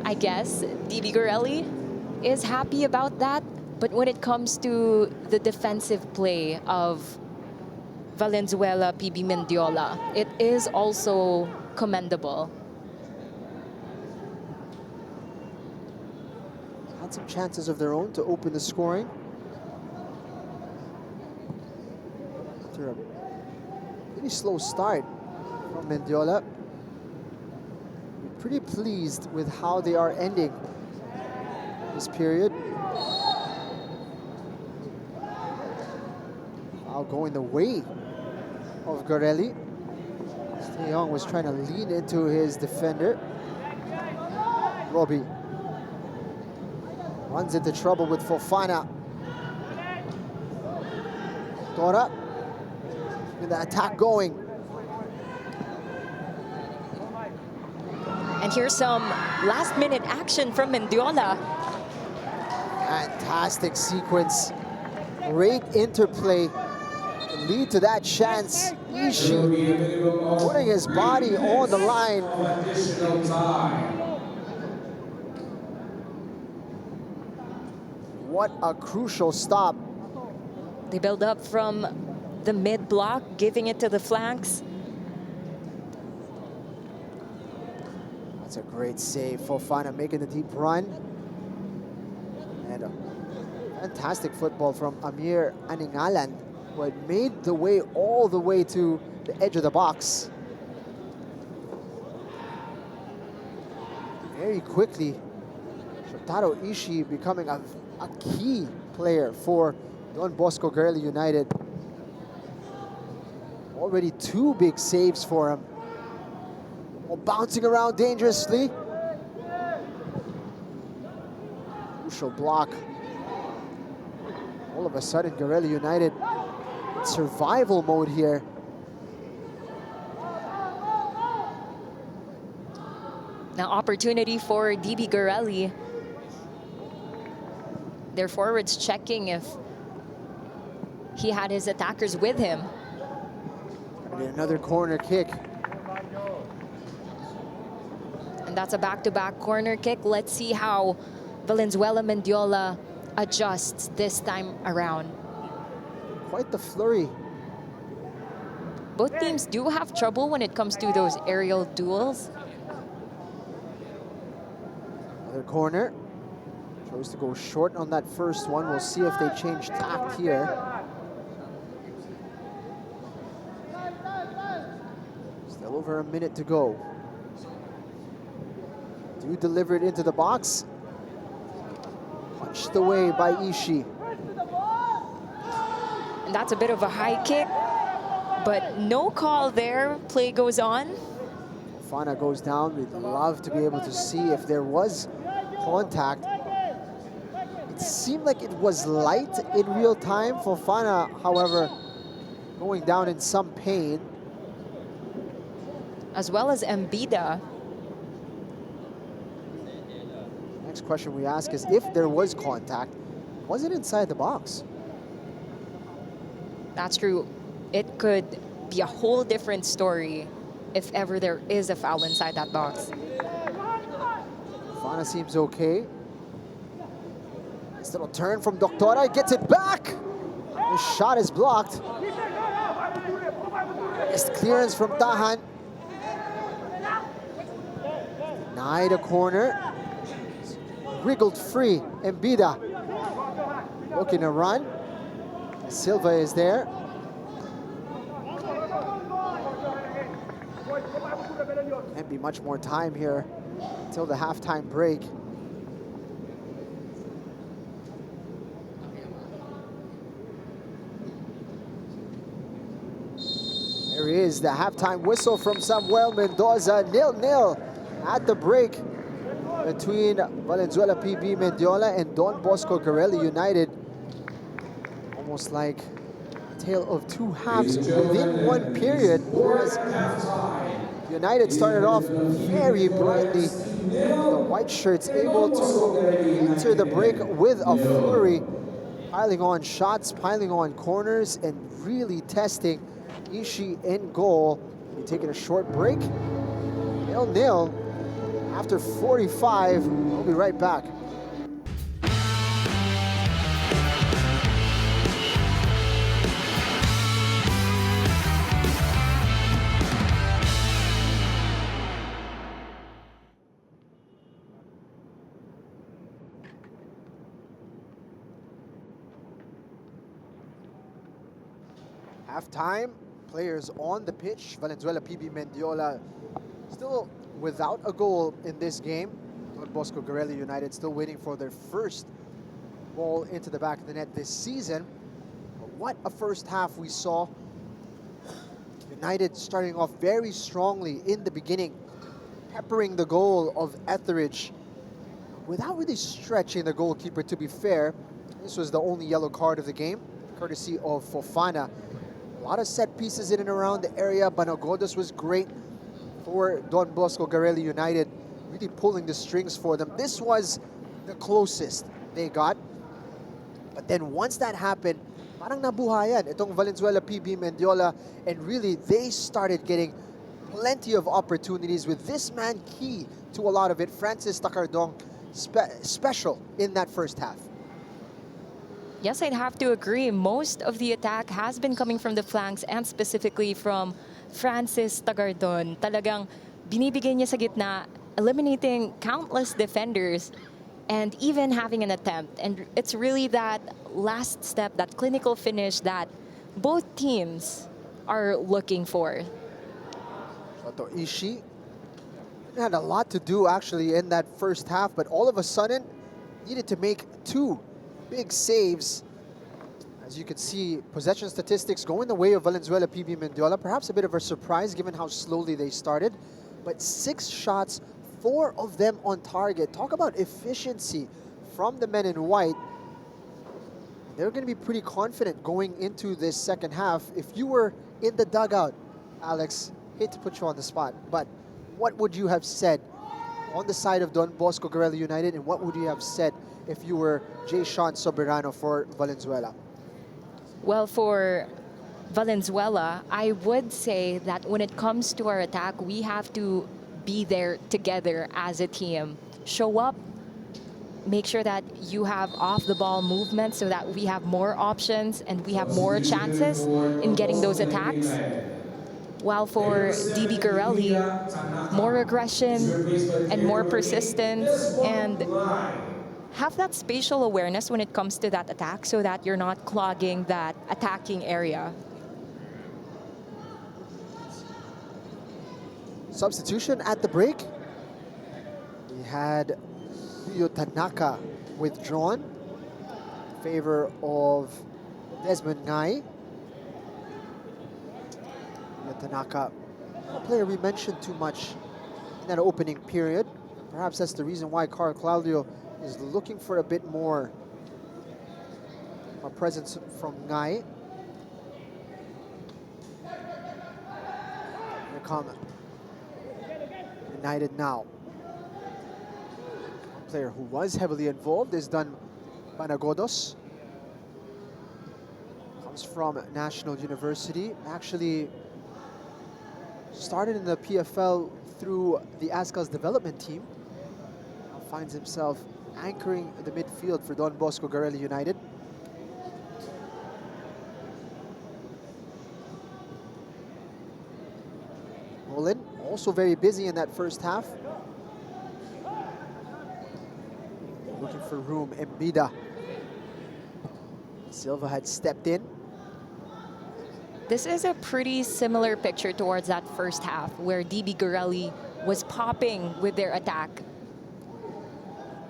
I guess DB Garelli is happy about that, but when it comes to the defensive play of Valenzuela, PB Mendiola, it is also commendable. Had some chances of their own to open the scoring. After a pretty slow start from Mendiola, pretty pleased with how they are ending this period. Foul going the way of Garelli. Young was trying to lean into his defender. Robbie runs into trouble with Fofana. Dora with the attack going. And here's some last-minute action from Mendiola. Fantastic sequence. Great interplay. Lead to that chance. Ishii putting his body on the line. What a crucial stop. They build up from the mid-block, giving it to the flanks. That's a great save. Fofana making the deep run. And a fantastic football from Amir Aningalan, who had made the way all the way to the edge of the box. Very quickly, Shotaro Ishii becoming a key player for Don Bosco Garelli United. Already 2 big saves for him. Oh, bouncing around dangerously. Crucial block. All of a sudden, Garelli United in survival mode here. Now opportunity for DB Garelli. Their forwards checking if he had his attackers with him. Gonna get another corner kick. And that's a back-to-back corner kick. Let's see how Valenzuela Mendiola adjusts this time around. Quite the flurry. Both teams do have trouble when it comes to those aerial duels. Another corner. Chose to go short on that first one. We'll see if they change tact here. Still over a minute to go. Do deliver it into the box. Punched away by Ishii. And that's a bit of a high kick, but no call there. Play goes on. Fofana goes down. We'd love to be able to see if there was contact. It seemed like it was light in real time. Fofana, however, going down in some pain. As well as Mbida. Next question we ask is, if there was contact, was it inside the box? That's true. It could be a whole different story if ever there is a foul inside that box. Fofana seems okay. Nice little turn from Doctora, gets it back. The shot is blocked. Nice clearance from Tahan. Denied a corner. Wriggled free, Mbida. looking to run. Silva is there. Can't be much more time here until the halftime break. There is the halftime whistle from Samuel Mendoza. 0-0 at the break between Valenzuela PB Mendiola and Don Bosco Garelli United. Almost like a tale of two halves within one period. As United started off very brightly. The white shirts able to enter the break with a flurry, piling on shots, piling on corners, and really testing Ishii in goal. We're taking a short break. 0-0 after 45. We'll be right back. Halftime, players on the pitch. Valenzuela PB Mendiola still without a goal in this game. Don Bosco Garelli United still waiting for their first ball into the back of the net this season. But what a first half we saw. United starting off very strongly in the beginning, peppering the goal of Etheridge without really stretching the goalkeeper, to be fair. This was the only yellow card of the game, courtesy of Fofana. A lot of set pieces in and around the area. Banagodos was great for Don Bosco Garelli United, really pulling the strings for them. This was the closest they got. But then once that happened, parang nabuhayan itong Valenzuela PB Mendiola, and really they started getting plenty of opportunities with this man key to a lot of it. Francis Takardong special in that first half. Yes, I'd have to agree. Most of the attack has been coming from the flanks and specifically from Francis Tagardon. Talagang binibigay niya sa gitna, eliminating countless defenders and even having an attempt. And it's really that last step, that clinical finish that both teams are looking for. Shoto Ishii had a lot to do actually in that first half, but all of a sudden needed to make two big saves. As you can see, possession statistics going the way of Valenzuela PB Mendiola. Perhaps a bit of a surprise given how slowly they started. But 6 shots, 4 of them on target. Talk about efficiency from the men in white. They're going to be pretty confident going into this second half. If you were in the dugout, Alex, hate to put you on the spot, but what would you have said on the side of Don Bosco Garelli United, and what would you have said if you were Jay Sean Soberano for Valenzuela? Well, for Valenzuela, I would say that when it comes to our attack, we have to be there together as a team. Show up, make sure that you have off-the-ball movement so that we have more options and we have more chances in getting those attacks. While for DB Garelli, more aggression and more persistence, and have that spatial awareness when it comes to that attack so that you're not clogging that attacking area. Substitution at the break. We had Ryo Tanaka withdrawn in favor of Desmond Ngai. Ryo Tanaka, a player we mentioned too much in that opening period. Perhaps that's the reason why Carl Claudio is looking for a bit more presence from Ngai. Here come United now. One player who was heavily involved is Don Banagodos. Comes from National University. Actually started in the PFL through the Azcals development team. Now finds himself anchoring the midfield for Don Bosco Garelli United. Nolan, also very busy in that first half. Looking for room, Mbida. Silva had stepped in. This is a pretty similar picture towards that first half where DB Garelli was popping with their attack.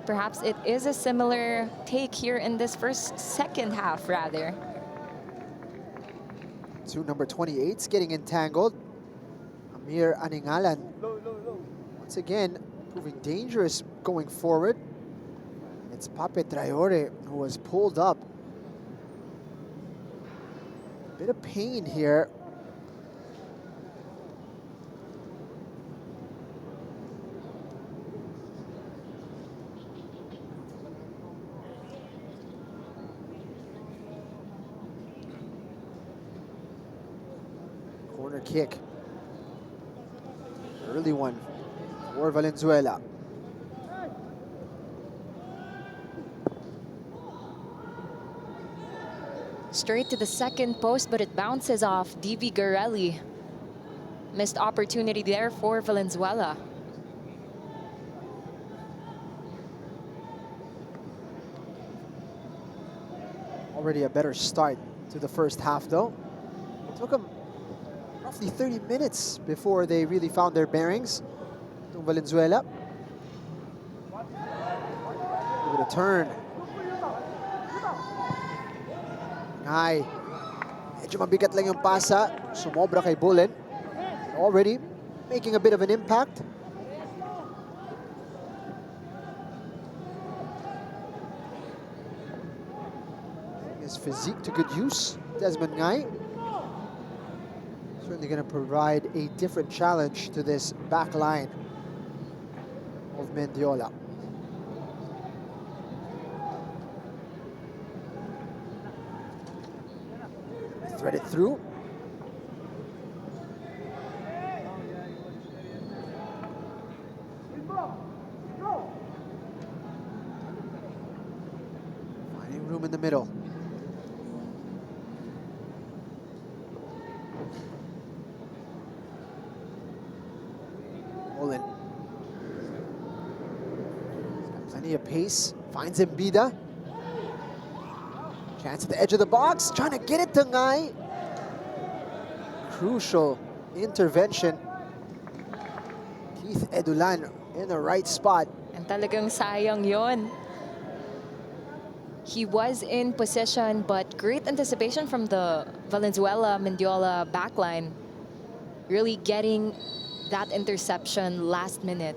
Perhaps it is a similar take here in this second half rather. To number 28's getting entangled. Amir Aningalan. Once again, proving dangerous going forward. It's Pape Traore who was pulled up. Bit of pain here. Corner kick. Early one for Valenzuela. Straight to the second post, but it bounces off DB Garelli. Missed opportunity there for Valenzuela. Already a better start to the first half though. It took them roughly 30 minutes before they really found their bearings. To Valenzuela. Give it a turn. Ay, medyo mabigat lang yung pasa. Sumobra kay Bullen. Already making a bit of an impact. His physique to good use. Desmond Ngay. Certainly going to provide a different challenge to this back line of Mendiola. Thread it through. Finding room in the middle. Olin. Plenty of pace. Finds Mbida. Chance at the edge of the box, trying to get it to Ngay. Crucial intervention. Keith Edulan in the right spot. And talagang sayang yon. He was in position, but great anticipation from the Valenzuela-Mendiola backline. Really getting that interception last minute.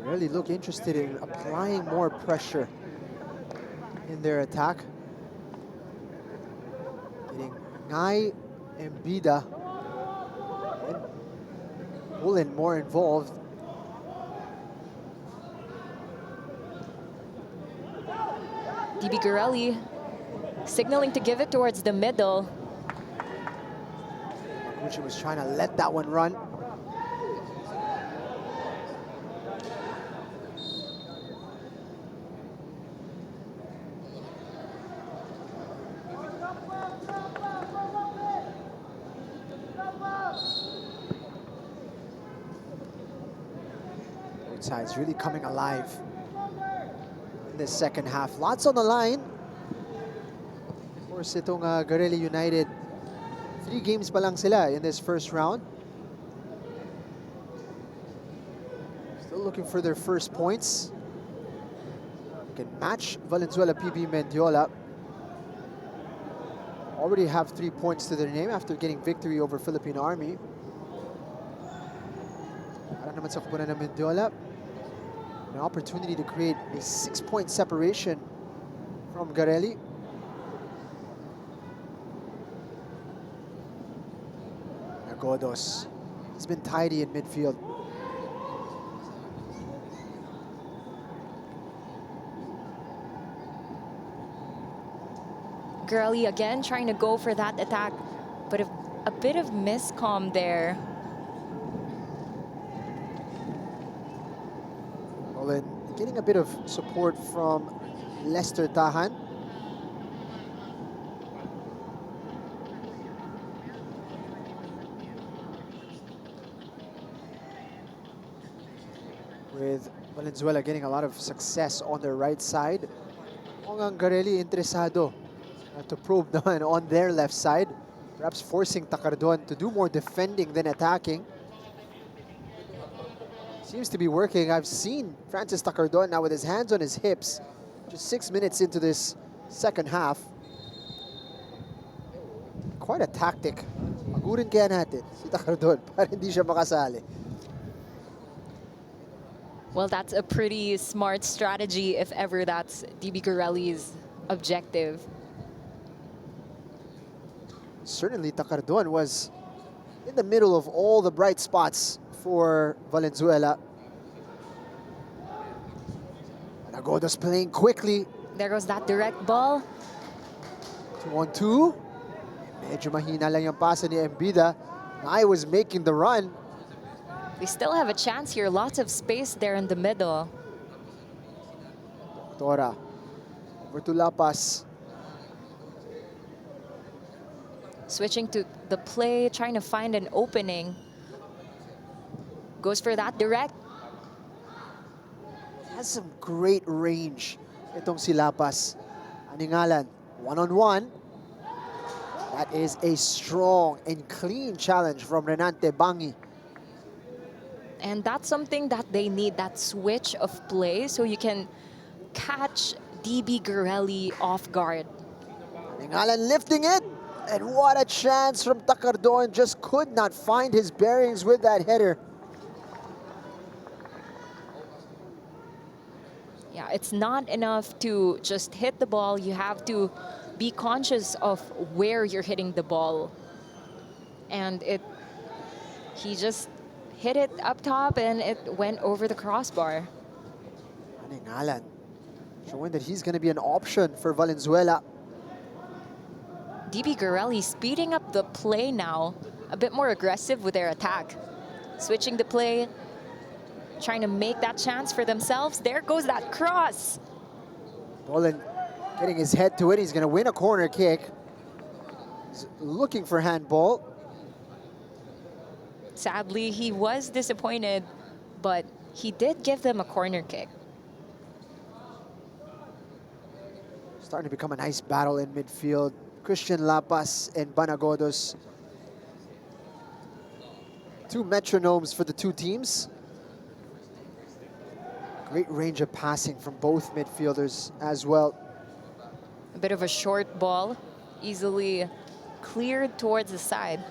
Really look interested in applying more pressure in their attack. Getting Ngay and Bida and Bullen more involved. DB Garelli signaling to give it towards the middle. Makuchi was trying to let that one run. Sides really coming alive in this second half. Lots on the line. Of course, itong Garelli United, 3 games pa lang sila in this first round. Still looking for their first points. Can match Valenzuela PB Mendiola. Already have 3 points to their name after getting victory over Philippine Army. Para naman sa kupunan ng Mendiola, an opportunity to create a 6-point separation from Garelli. Nagodos has been tidy in midfield. Garelli again trying to go for that attack, but a bit of miscomm there. Olin getting a bit of support from Lester Tahan. Valenzuela getting a lot of success on their right side. Mukhang ang Garelli interesado to probe naman on their left side. Perhaps forcing Takardon to do more defending than attacking. Seems to be working. I've seen Francis Takardon now with his hands on his hips. Just 6 minutes into this second half. Quite a tactic. Pagurin kaya natin si Takardon para hindi siya makasali. Well, that's a pretty smart strategy if ever that's DB Garelli's objective. Certainly Takardon was in the middle of all the bright spots for Valenzuela. And Agoda's playing quickly. There goes that direct ball. 2-on-2. Medyo mahina lang yung pasa ni Embida. I was making the run. They still have a chance here. Lots of space there in the middle. Tora. Over to Lapas. Switching to the play, trying to find an opening. Goes for that direct. Has some great range itong si Lapas. Aningalan, one-on-one. That is a strong and clean challenge from Renante Bangi. And that's something that they need, that switch of play, so you can catch DB Garelli off guard. Aningalan lifting it. And what a chance from Takardon. Just could not find his bearings with that header. Yeah, it's not enough to just hit the ball. You have to be conscious of where you're hitting the ball. And he just hit it up top and it went over the crossbar. Aningalan showing that he's going to be an option for Valenzuela. DB Garelli speeding up the play now, a bit more aggressive with their attack. Switching the play, trying to make that chance for themselves. There goes that cross. Dolan getting his head to it. He's going to win a corner kick. He's looking for handball. Sadly, he was disappointed, but he did give them a corner kick. Starting to become a nice battle in midfield. Christian Lapas and Banagodos. Two metronomes for the two teams. Great range of passing from both midfielders as well. A bit of a short ball, easily cleared towards the side.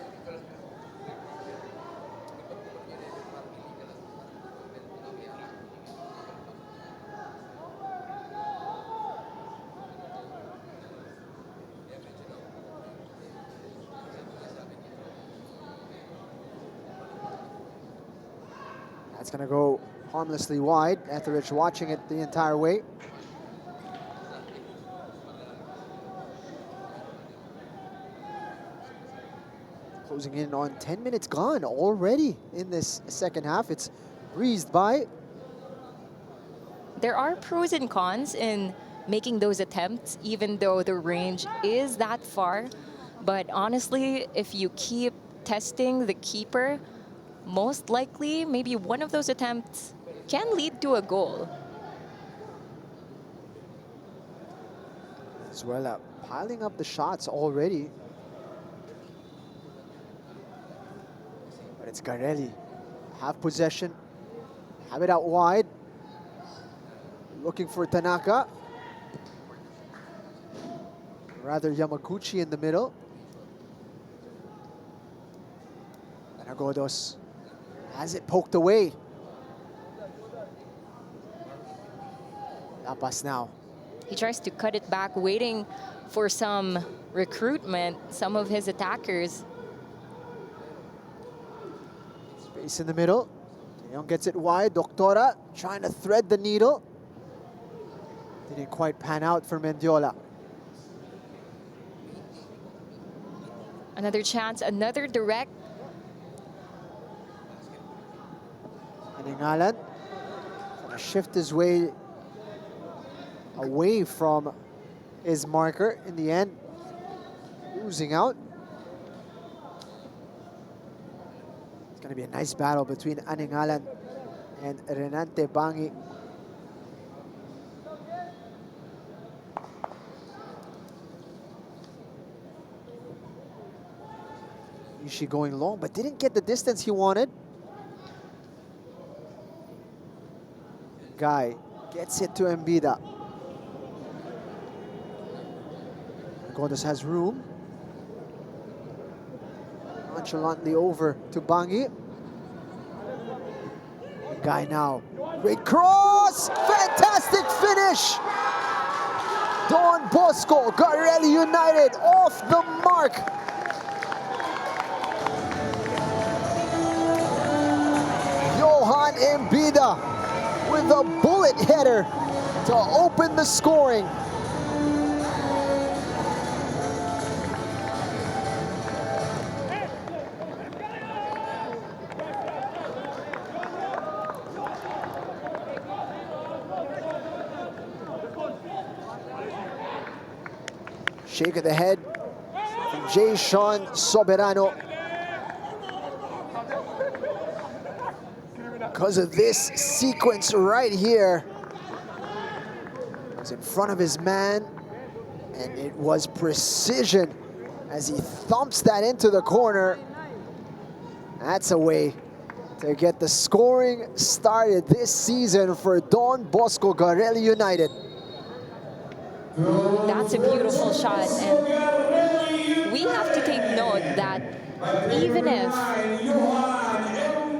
That's going to go harmlessly wide. Etheridge watching it the entire way. Closing in on 10 minutes gone already in this second half. It's breezed by. There are pros and cons in making those attempts, even though the range is that far. But honestly, if you keep testing the keeper, most likely, maybe one of those attempts can lead to a goal. Venezuela piling up the shots already. But it's Garelli. Have possession. Have it out wide. Looking for Tanaka. Rather Yamaguchi in the middle. Banagodos has it poked away. Lapas now. He tries to cut it back, waiting for some recruitment, some of his attackers. Space in the middle. Young gets it wide. Doctora trying to thread the needle. Didn't quite pan out for Mendiola. Another chance, another direct. Aningalan trying to shift his way away from his marker. In the end, losing out. It's going to be a nice battle between Aningalan and Renante Bangi. Ishii going long, but didn't get the distance he wanted. Guy gets it to Mbida. Gondas has room. Nonchalantly over to Bangi. Guy now. Great cross! Fantastic finish! Don Bosco Garelli United off the mark. Johan Mbida with a bullet header to open the scoring. Shake of the head from Jason Soberano. Because of this sequence right here. It's in front of his man, and it was precision as he thumps that into the corner. That's a way to get the scoring started this season for Don Bosco Garelli United. That's a beautiful shot, and we have to take note that even if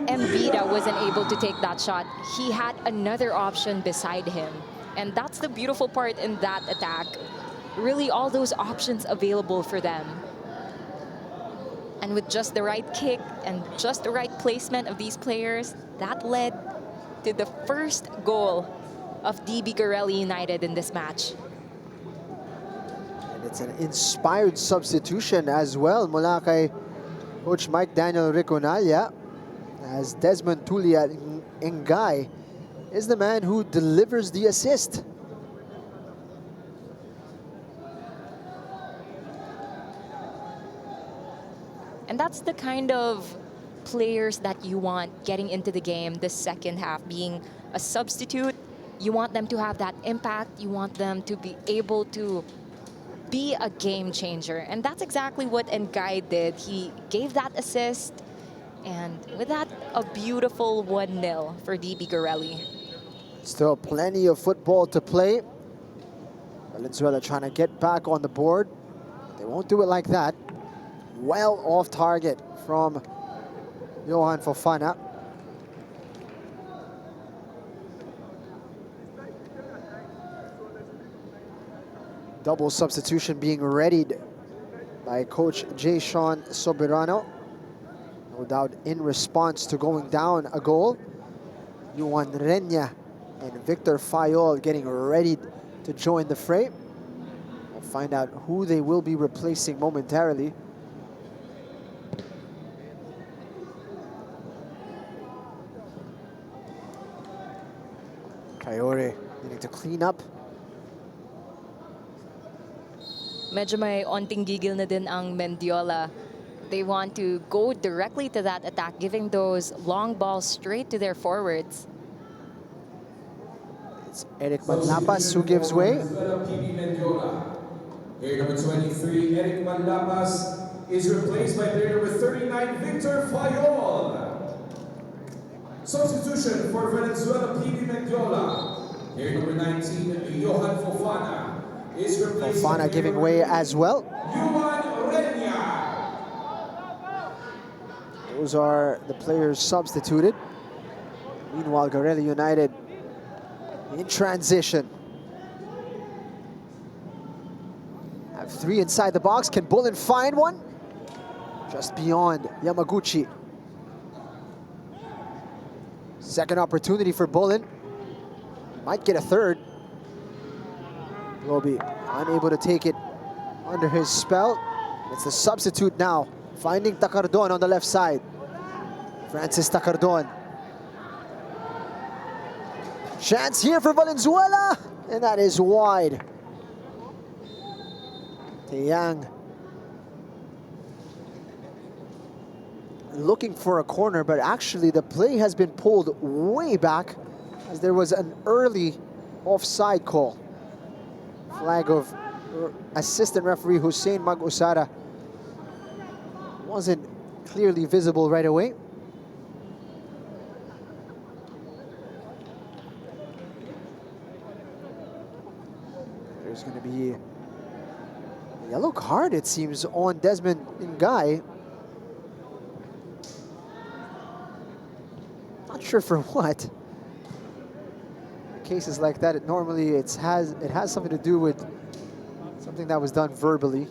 Mbida wasn't able to take that shot, he had another option beside him. And that's the beautiful part in that attack. Really, all those options available for them. And with just the right kick and just the right placement of these players, that led to the first goal of DB Garelli United in this match. And it's an inspired substitution as well mula kay Coach Mike Daniel Riconalla, as Desmond Tulia Ngay is the man who delivers the assist. And that's the kind of players that you want getting into the game this second half, being a substitute. You want them to have that impact. You want them to be able to be a game changer. And that's exactly what Ngay did. He gave that assist. And with that, a beautiful 1-0 for DB Garelli. Still plenty of football to play. Valenzuela trying to get back on the board. They won't do it like that. Well off target from Johan Fofana. Double substitution being readied by Coach Jason Soberano. No doubt in response to going down a goal. Juan Renya and Victor Fayol getting ready to join the fray. We'll find out who they will be replacing momentarily. Kayore needing to clean up. Medyo may onting gigil na din ang Mendiola. They want to go directly to that attack, giving those long balls straight to their forwards. It's Eric Manlapas who gives way. Player number 23, Eric Manlapas, is replaced by player number 39, Victor Fayol. Substitution for Venezuela PB Mendiola. Player number 19, Johan Fofana, is replaced by Fofana giving way as well. Juan Renya. Those are the players substituted. Meanwhile, Garelli United in transition. Have three inside the box. Can Bullen find one? Just beyond Yamaguchi. Second opportunity for Bullen. Might get a third. Will be unable to take it under his spell. It's the substitute now, finding Takardon on the left side. Francis Takardon. Chance here for Valenzuela, and that is wide. Taeyang looking for a corner, but actually the play has been pulled way back as there was an early offside call. Flag of assistant referee Hussein Mag-Usara wasn't clearly visible right away. There's going to be a yellow card, it seems, on Desmond Ngai. Not sure for what. In cases like that, it has something to do with something that was done verbally.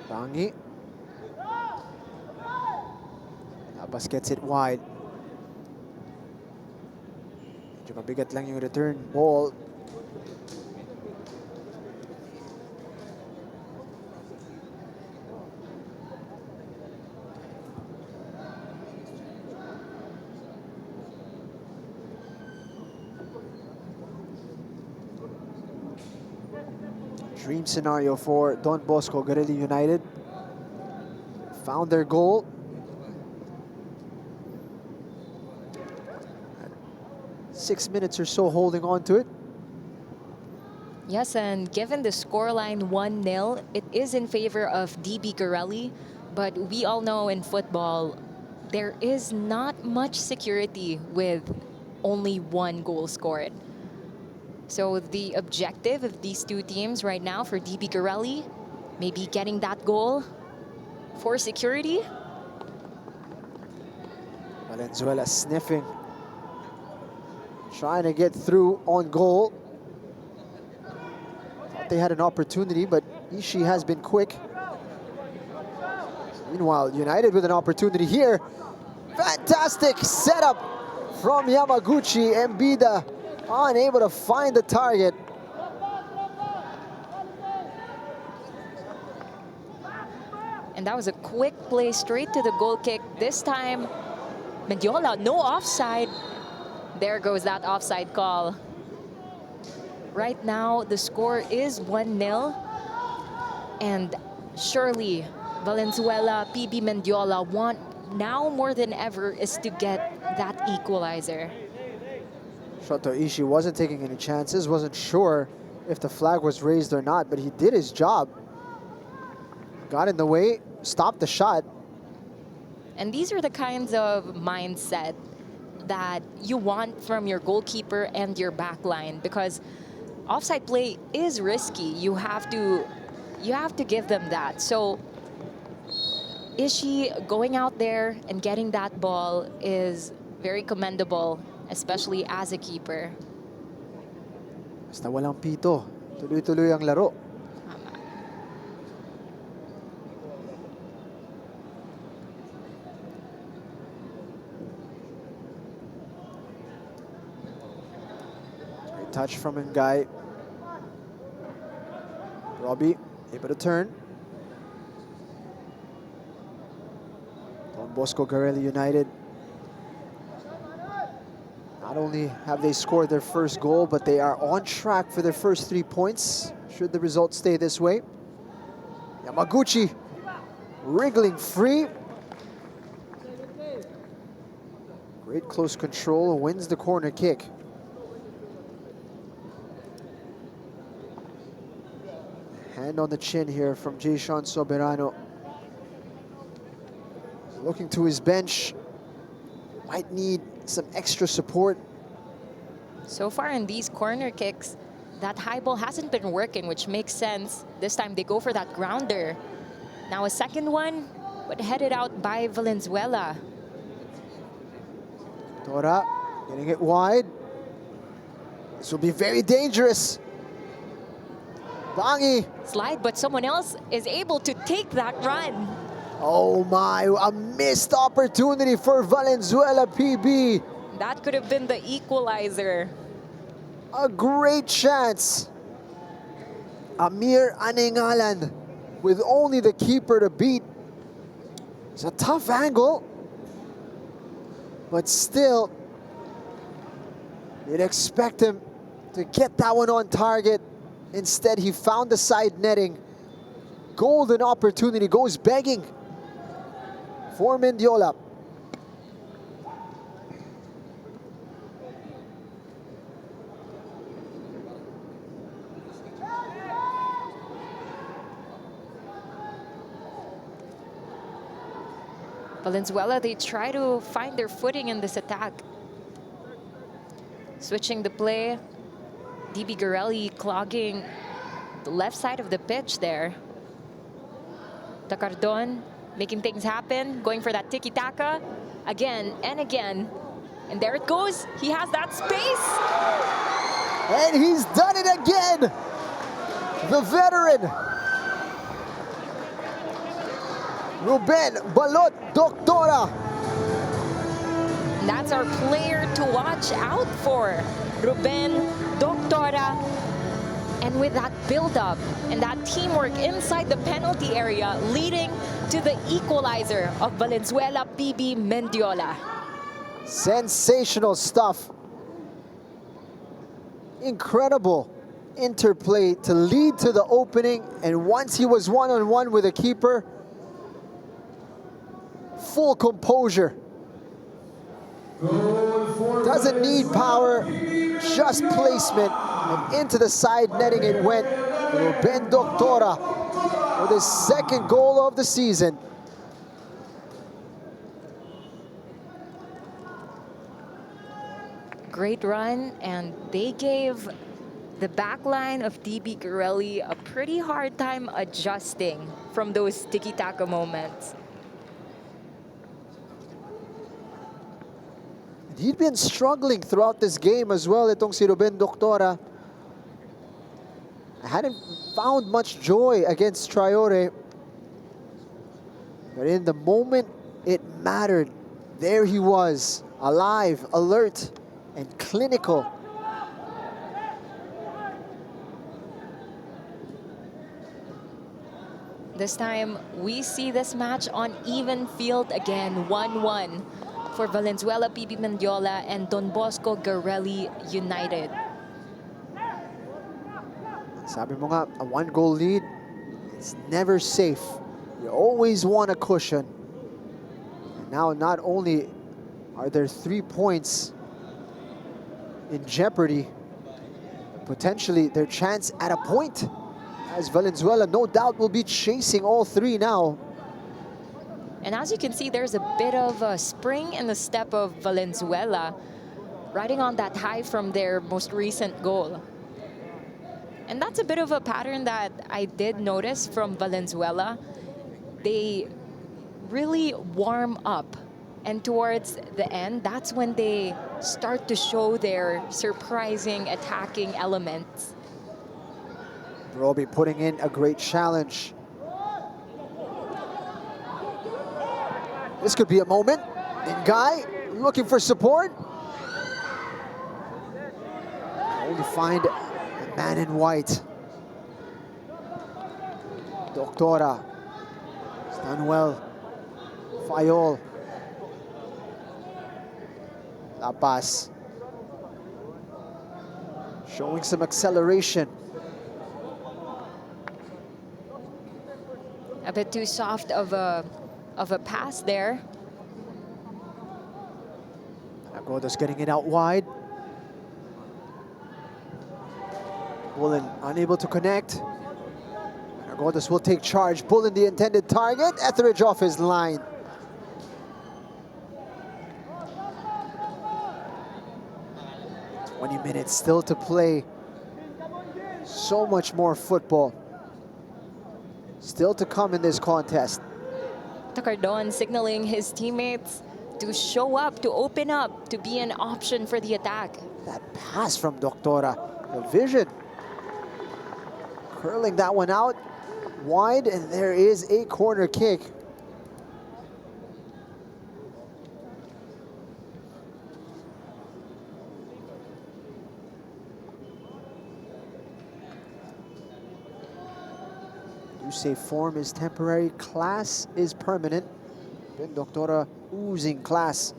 Bangi. Abbas gets it wide. Medyo mabigat lang yung return ball. Dream scenario for Don Bosco Garelli United. Found their goal. At 6 minutes or so holding on to it. Yes, and given the scoreline 1-0, it is in favor of DB Garelli. But we all know in football, there is not much security with only one goal scored. So the objective of these two teams right now for DB Garelli, maybe getting that goal for security. Valenzuela sniffing. Trying to get through on goal. Thought they had an opportunity, but Ishii has been quick. Meanwhile, United with an opportunity here. Fantastic setup from Yamaguchi. Mbida unable to find the target. And that was a quick play straight to the goal kick. This time, Mendiola, no offside. There goes that offside call. Right now, the score is 1-0. And surely, Valenzuela, PB Mendiola want now more than ever is to get that equalizer. Shoto Ishii wasn't taking any chances, wasn't sure if the flag was raised or not, but he did his job. Got in the way, stopped the shot. And these are the kinds of mindset that you want from your goalkeeper and your backline, because offside play is risky. You have to give them that. So Ishii going out there and getting that ball is very commendable, especially as a keeper. Basta walang pito. Tuloy-tuloy ang laro. Great touch from Ngai. Robbie able to turn. Don Bosco Garelli United. Not only have they scored their first goal, but they are on track for their first 3 points, should the result stay this way. Yamaguchi wriggling free. Great close control, wins the corner kick. Hand on the chin here from Jason Soberano. Looking to his bench. Might need some extra support. So far in these corner kicks, that high ball hasn't been working, which makes sense. This time they go for that grounder. Now a second one, but headed out by Valenzuela. Tora getting it wide. This will be very dangerous. Bangi. Slide, but someone else is able to take that run. Oh my, a missed opportunity for Valenzuela PB. That could have been the equalizer. A great chance. Amir Anengalan with only the keeper to beat. It's a tough angle, but still, you'd expect him to get that one on target. Instead, he found the side netting. Golden opportunity, goes begging for Mendiola. Valenzuela, they try to find their footing in this attack. Switching the play, DB Garelli clogging the left side of the pitch there. Takardon making things happen, going for that tiki-taka again and again. And there it goes. He has that space. And he's done it again. The veteran, Ruben Balot Doctora. That's our player to watch out for, Ruben Doctora. And with that build-up and that teamwork inside the penalty area, leading to the equalizer of Valenzuela PB Mendiola. Sensational stuff. Incredible interplay to lead to the opening, and once he was one-on-one with a keeper, full composure. Doesn't need power, just placement, and into the side netting it went. Ruben Doctora with his second goal of the season. Great run, and they gave the back line of DB Garelli a pretty hard time adjusting from those tiki-taka moments. He'd been struggling throughout this game as well, itong si Ruben Doctora. Hadn't found much joy against Traore. But in the moment it mattered, there he was, alive, alert, and clinical. This time, we see this match on even field again, 1-1 for Valenzuela PB Mendiola and Don Bosco Garelli United. Sabi mo nga, a one-goal lead, it's never safe. You always want a cushion. And now not only are there 3 points in jeopardy, potentially their chance at a point, as Valenzuela no doubt will be chasing all 3 now. And as you can see, there's a bit of a spring in the step of Valenzuela, riding on that high from their most recent goal. And that's a bit of a pattern that I did notice from Valenzuela. They really warm up, and towards the end, that's when they start to show their surprising attacking elements. Roby putting in a great challenge. This could be a moment. Guy looking for support. Only find a man in white. Doctora. It's done well. Fayol. La Paz. Showing some acceleration. A bit too soft of a pass there. Agoda's getting it out wide. Bullen unable to connect. Agodas will take charge. Bullen the intended target. Etheridge off his line. Minutes still to play. So much more football still to come in this contest. Takardon signaling his teammates to show up, to open up, to be an option for the attack. That pass from Doctora, the vision. Curling that one out wide, and there is a corner kick. You say form is temporary, class is permanent. Ben Doctora oozing class.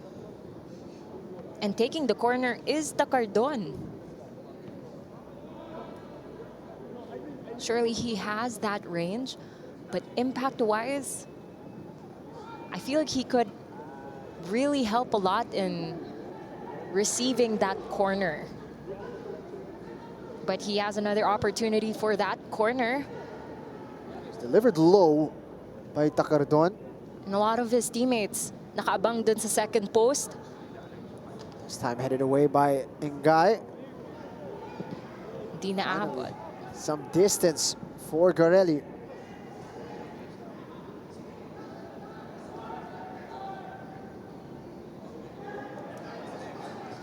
And taking the corner is Takardon. Surely he has that range, but impact-wise, I feel like he could really help a lot in receiving that corner. But he has another opportunity for that corner. Delivered low by Takardon. And a lot of his teammates nakaabang dun sa second post. This time headed away by Ngay. Di naabot. Some distance for Garelli.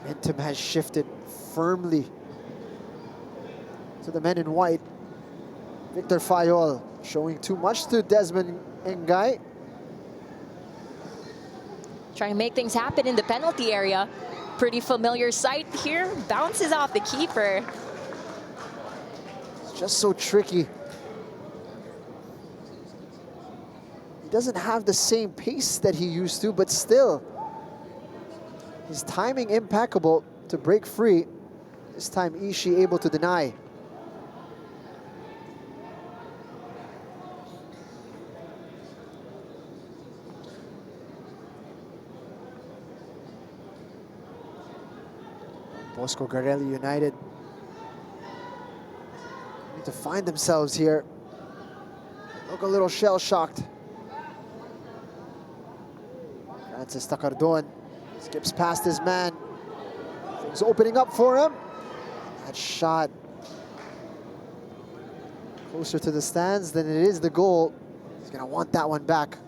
Momentum has shifted firmly to the men in white. Victor Fayol showing too much to Desmond Ngay. Trying to make things happen in the penalty area. Pretty familiar sight here. Bounces off the keeper. It's just so tricky. He doesn't have the same pace that he used to, but still, his timing impeccable to break free. This time Ishii able to deny. Bosco Garelli United need to find themselves here. Look a little shell-shocked. Francis Tacardon skips past his man. Things opening up for him. That shot closer to the stands than it is the goal. He's gonna want that one back.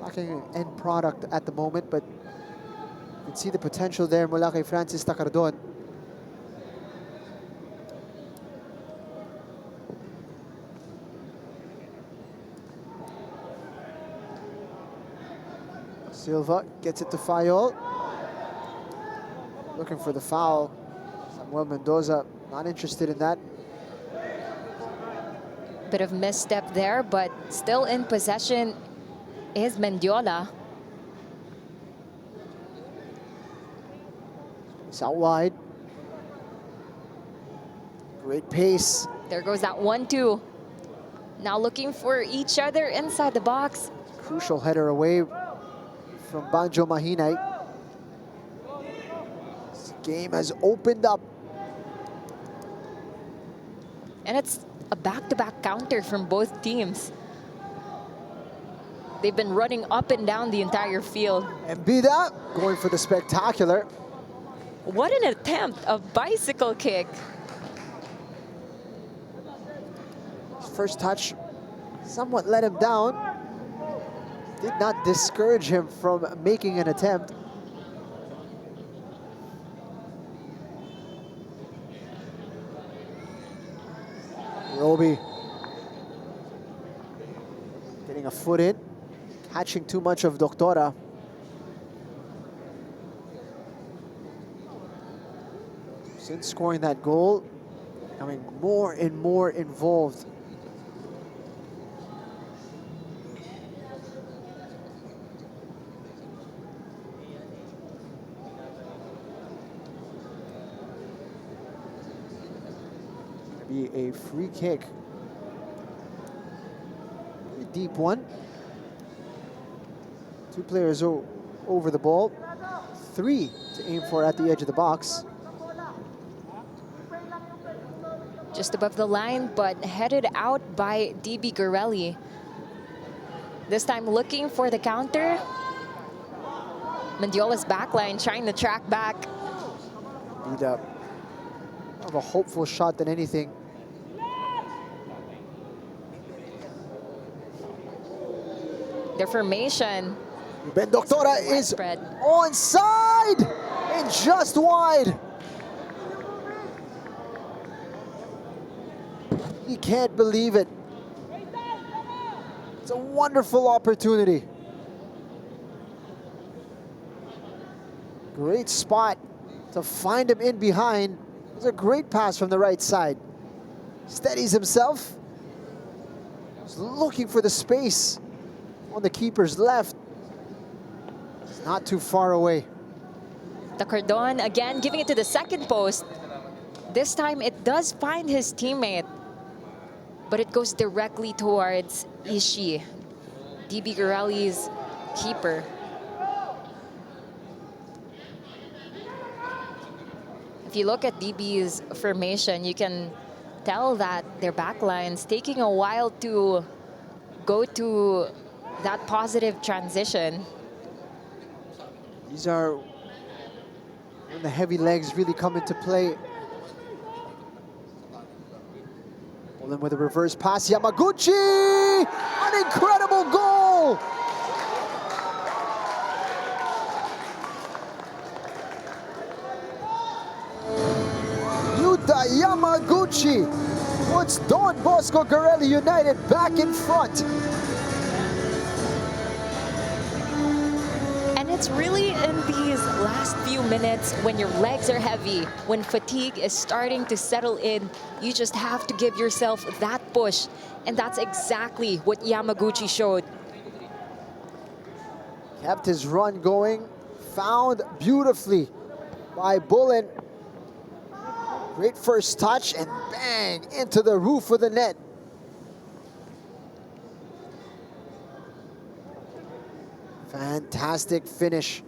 Lacking an end product at the moment, but you can see the potential there mula kay Francis Tacardon. Silva gets it to Fayol. Looking for the foul. Samuel Mendoza not interested in that. Bit of misstep there, but still in possession is Mendiola. It's out wide. Great pace. There goes that 1-2. Now looking for each other inside the box. Crucial header away from Banjo Mahinay. This game has opened up. And it's a back-to-back counter from both teams. They've been running up and down the entire field. And Bida going for the spectacular. What an attempt, a bicycle kick. First touch somewhat let him down. Did not discourage him from making an attempt. Roby getting a foot in, catching too much of Doctora. Since scoring that goal, becoming more and more involved. Be a free kick. A deep one. Two players over the ball. Three to aim for at the edge of the box. Just above the line, but headed out by DB Garelli. This time looking for the counter. Mendiola's backline trying to track back. Beat up. More of a hopeful shot than anything. Their formation. Ben Doctora is spread. onside and just wide. He can't believe it. It's a wonderful opportunity. Great spot to find him in behind. It's a great pass from the right side. Steadies himself. He's looking for the space on the keeper's left. It's not too far away. Tacardon again giving it to the second post. This time it does find his teammate, but it goes directly towards Ishii, DB Garelli's keeper. If you look at DB's formation, you can tell that their backline's taking a while to go to that positive transition. These are when the heavy legs really come into play. Well, with a reverse pass, Yamaguchi! An incredible goal! Yuta Yamaguchi puts Don Bosco Garelli United back in front. And it's really in these last few minutes when your legs are heavy, when fatigue is starting to settle in, you just have to give yourself that push. And that's exactly what Yamaguchi showed. Kept his run going, found beautifully by Bullen. Great first touch and bang into the roof of the net. Fantastic finish.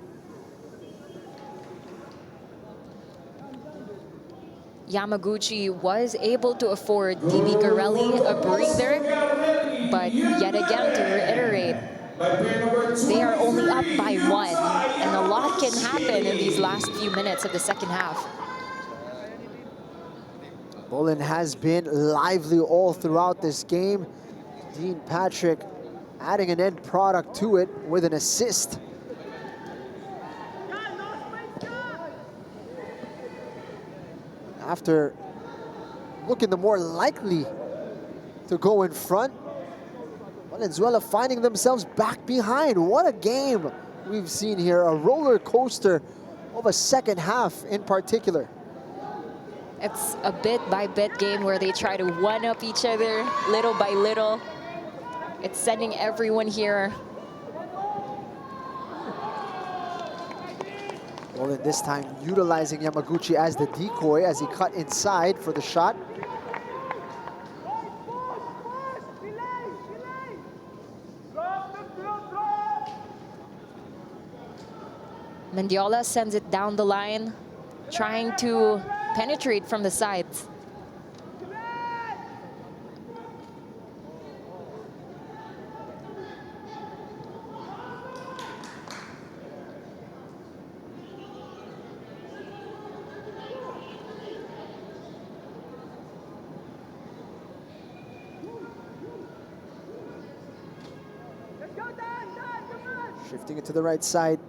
Yamaguchi was able to afford DB Garelli a breather, but yet again, to reiterate, they are only up by 1, and a lot can happen in these last few minutes of the second half. Bullen has been lively all throughout this game. Dean Patrick adding an end product to it with an assist. After looking the more likely to go in front, Valenzuela finding themselves back behind. What a game we've seen here, a roller coaster of a second half in particular. It's a bit-by-bit game where they try to one-up each other little by little. It's sending everyone here. Bullen this time utilizing Yamaguchi as the decoy as he cut inside for the shot. Mendiola sends it down the line, trying to penetrate from the sides. Shifting it to the right side.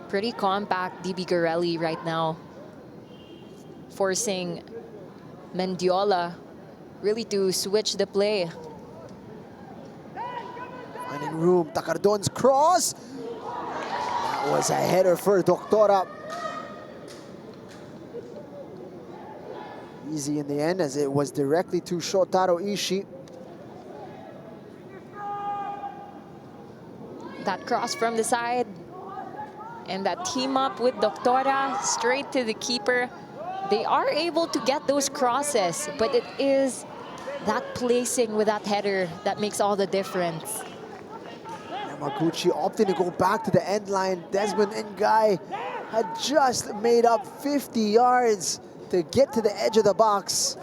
Pretty compact DB Garelli right now, forcing Mendiola really to switch the play. Finding room, Takardon's cross. That was a header for Doctora. Easy in the end as it was directly to Shotaro Ishii. That cross from the side. And that team up with Doctora straight to the keeper. They are able to get those crosses, but it is that placing with that header that makes all the difference. Yamaguchi opting to go back to the end line. Desmond Ngai had just made up 50 yards to get to the edge of the box.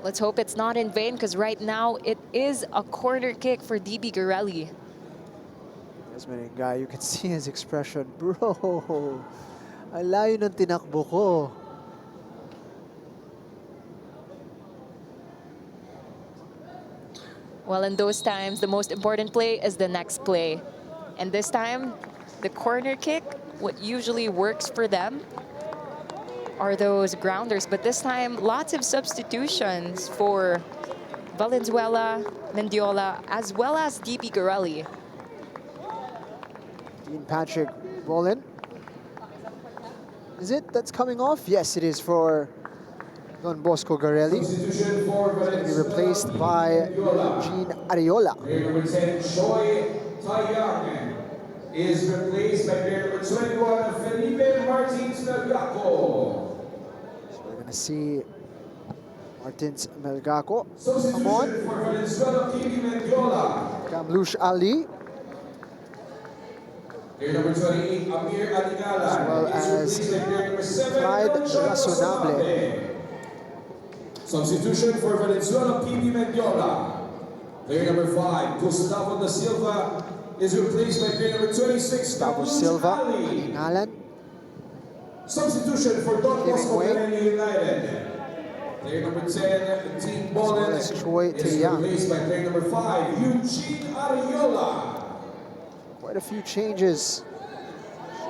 Let's hope it's not in vain, because right now it is a corner kick for DB Garelli. Desmond Ngai, you can see his expression. Bro, ang layo ng tinakbo ko. Well, in those times, the most important play is the next play. And this time, the corner kick, what usually works for them are those grounders. But this time, lots of substitutions for Valenzuela, Mendiola, as well as DB Garelli. Dean Patrick Bullen. Is it that's coming off? Yes, it is for Don Bosco Garelli. Substitution for Going to be replaced by Eugene Ariola. Player number 10, Choi Taeyang, is replaced by player number 21, Felipe Martins Melgaco. So we're going to see Martins Melgaco come Substitution on. for Valenzuela, PB Mendiola. Kamlush Ali. Player number 28, Amir as well Adigalan, is as replaced by player number 7, Clyde Ronjan Razonable. Razonable. Substitution for Valenzuela, PB Mendiola. Player number 5, Gustavo da Silva, is replaced by player number 26, Gustavo Carlos Silva, Ali. Alingalan, Substitution for Don giving Bosco way. Garelli United. Player number 10, Team well Bolin, as Troy is Teyang. replaced by player number 5, Eugene Ariola. Quite a few changes.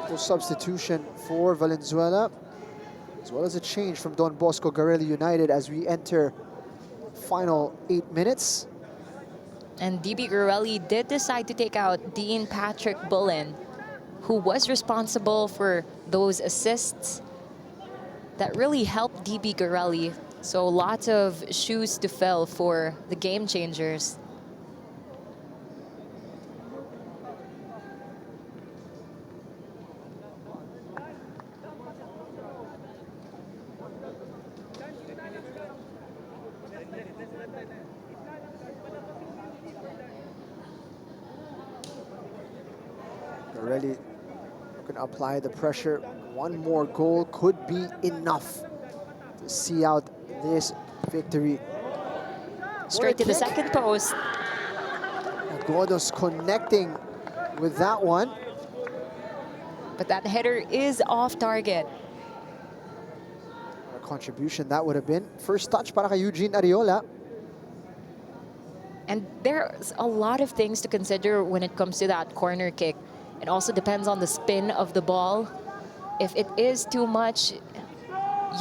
Full substitution for Valenzuela, as well as a change from Don Bosco Garelli United as we enter final 8 minutes. And DB Garelli did decide to take out Dean Patrick Bullen, who was responsible for those assists that really helped DB Garelli. So lots of shoes to fill for the game changers. Garelli can apply the pressure. One more goal could be enough to see out this victory. Straight to the kick. second post. Godos connecting with that one. But that header is off target. What a contribution that would have been. First touch para kay Eugene Ariola. And there's a lot of things to consider when it comes to that corner kick. It also depends on the spin of the ball. If it is too much,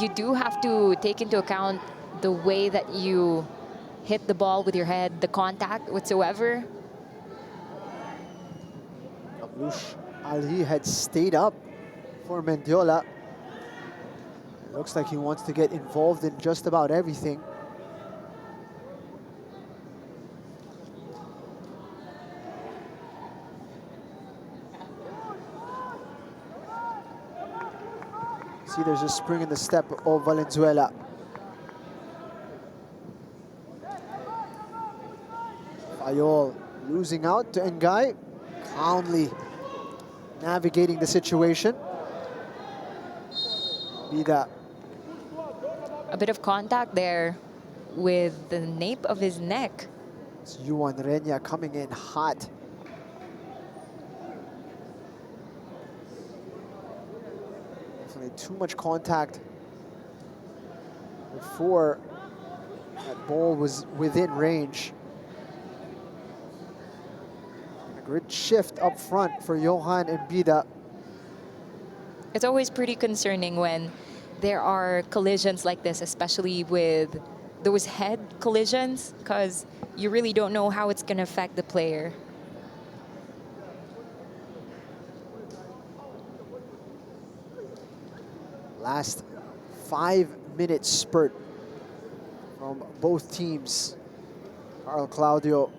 you do have to take into account the way that you hit the ball with your head, the contact whatsoever. Ablush Ali had stayed up for Mendiola. It looks like he wants to get involved in just about everything. See, there's a spring in the step of Valenzuela. Fayol losing out to Ngay, calmly navigating the situation. Bida. A bit of contact there with the nape of his neck. It's Yuan Renya coming in hot. Definitely too much contact before that ball was within range. A great shift up front for Johan and Bida. It's always pretty concerning when there are collisions like this, especially with those head collisions, because you really don't know how it's going to affect the player. Last 5-minute spurt from both teams. Carl Claudio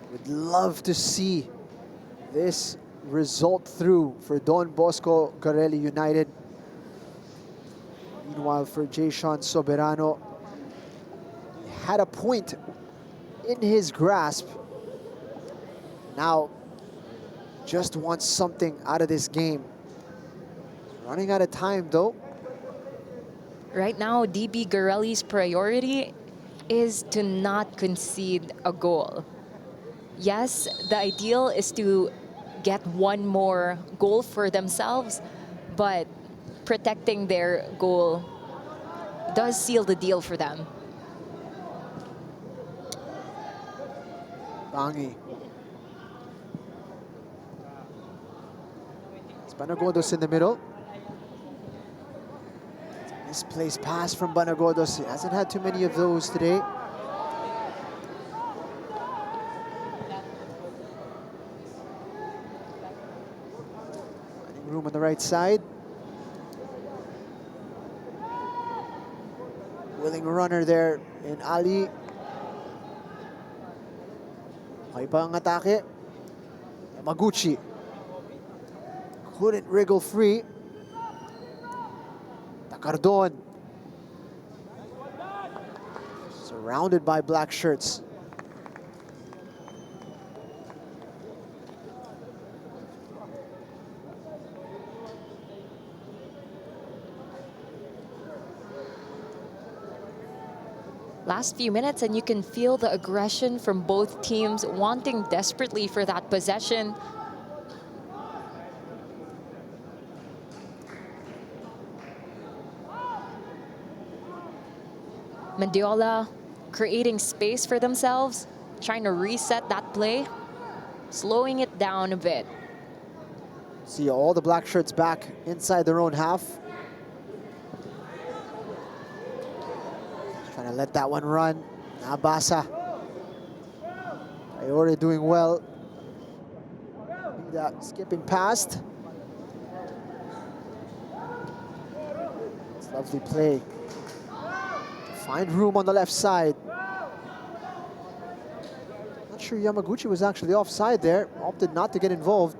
would love to see this result through for Don Bosco Garelli United. Meanwhile, for Jason Soberano, he had a point in his grasp. Now, just wants something out of this game. Running out of time, though. Right now, DB Garelli's priority is to not concede a goal. Yes, the ideal is to get one more goal for themselves, but protecting their goal does seal the deal for them. Bangi. It's Banagodos in the middle. Misplaced pass from Banagodos. He hasn't had too many of those today. Finding room on the right side. Willing runner there in Ali. Okay pa ang atake. Yamaguchi couldn't wriggle free. Takardon surrounded by black shirts. last few minutes, and you can feel the aggression from both teams wanting desperately for that possession. Mendiola creating space for themselves, trying to reset that play, slowing it down a bit. See all the black shirts back inside their own half. Trying to let that one run. Abasa. Ayore doing well. That skipping past. It's lovely play. Find room on the left side. Not sure Yamaguchi was actually offside there. Opted not to get involved.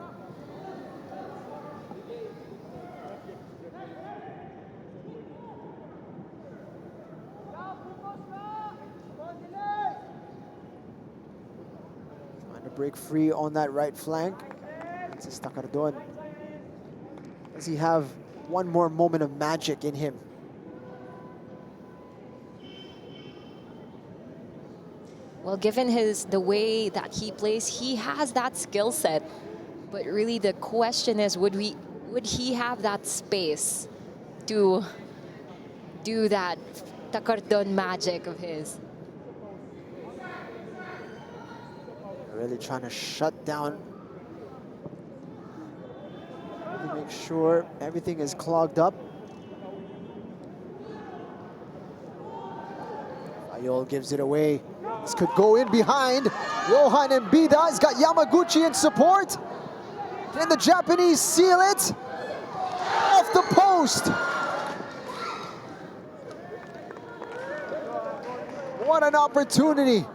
Trying to break free on that right flank. It's a Takardon. Does he have one more moment of magic in him? Well, given the way that he plays, he has that skill set. But really the question is, would he have that space to do that Takardon magic of his? Really trying to shut down. Really make sure everything is clogged up. Ayol gives it away. This could go in behind. Johan Mbida has got Yamaguchi in support. Can the Japanese seal it? Off the post. What an opportunity.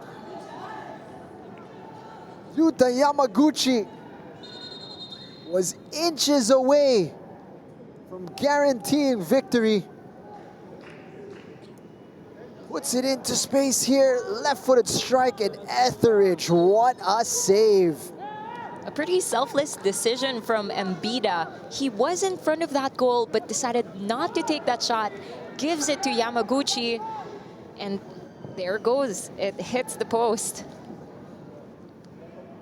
Yuta Yamaguchi was inches away from guaranteeing victory. Puts it into space here, left-footed strike, and Etheridge, what a save. A pretty selfless decision from Mbida. He was in front of that goal, but decided not to take that shot. Gives it to Yamaguchi, and there it goes. It hits the post.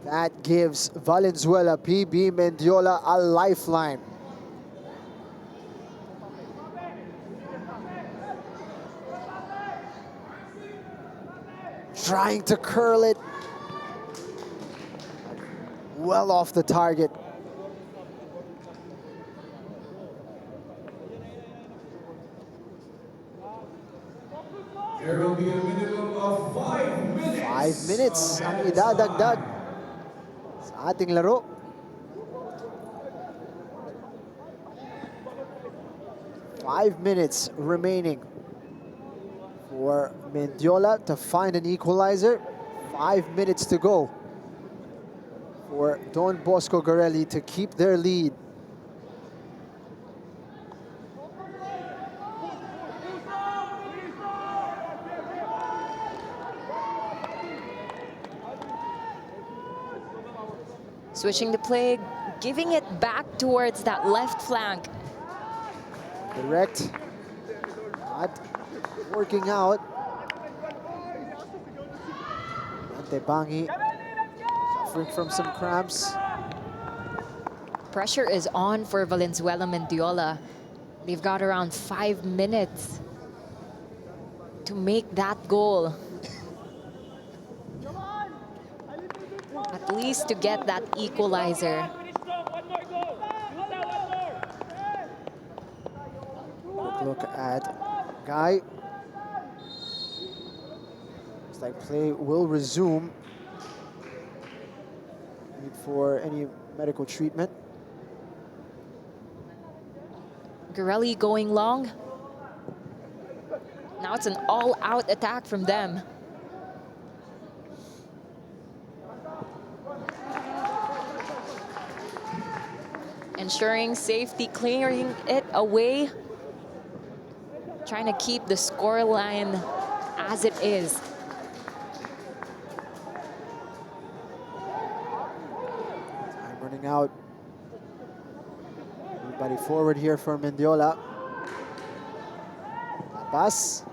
That gives Valenzuela PB Mendiola a lifeline. Trying to curl it. Well off the target. There will be a minimum of 5 minutes. 5 minutes ang idadagdag sa ating laro. Five minutes remaining for Mendiola to find an equalizer. 5 minutes to go for Don Bosco Garelli to keep their lead. Switching the play, giving it back towards that left flank. Direct, not working out. Antebangi suffering from some cramps. Pressure is on for Valenzuela Mendiola. They've got around 5 minutes to make that goal. At least to get that equalizer. Quick look at Guy. Looks like play will resume. Need for any medical treatment. Garelli going long. Now it's an all-out attack from them. Ensuring safety, clearing it away. Trying to keep the scoreline as it is. Time running out. Everybody forward here for Mendiola. Pass.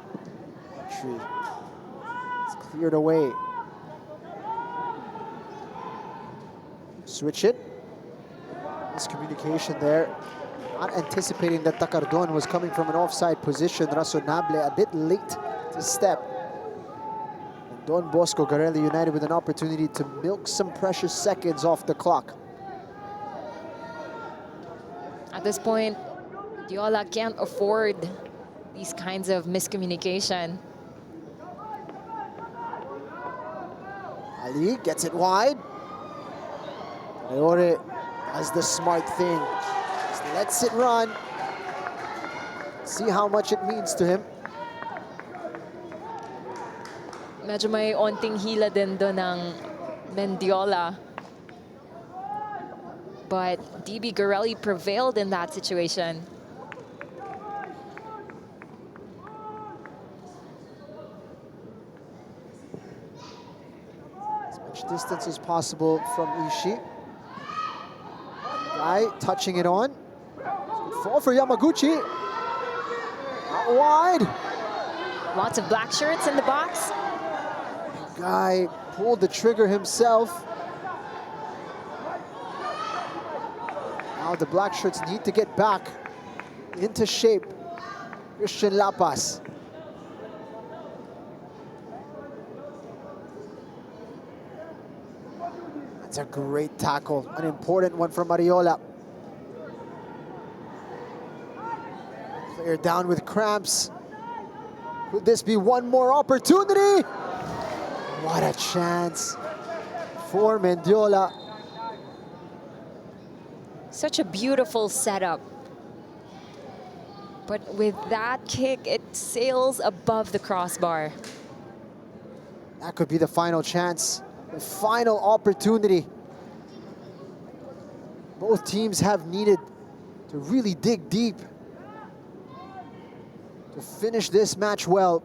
Entry Cleared away. Switch it. Miscommunication there. Not anticipating that Takardon was coming from an offside position. Razonable a bit late to step. And Don Bosco Garelli United with an opportunity to milk some precious seconds off the clock. At this point, Mendiola can't afford these kinds of miscommunication. Ali gets it wide. Leore does the smart thing. Just lets it run. See how much it means to him. Medyo may onting hila din doon ng Mendiola. But DB Garelli prevailed in that situation. As much distance as possible from Ishii. Guy touching it on. Fall for Yamaguchi. Out wide. Lots of black shirts in the box. Guy pulled the trigger himself. Now the black shirts need to get back into shape. Christian Lapas. That's a great tackle, an important one from Ariola. Player down with cramps. Could this be one more opportunity? What a chance for Mendiola. Such a beautiful setup. But with that kick, it sails above the crossbar. That could be the final chance, the final opportunity. Both teams have needed to really dig deep to finish this match well.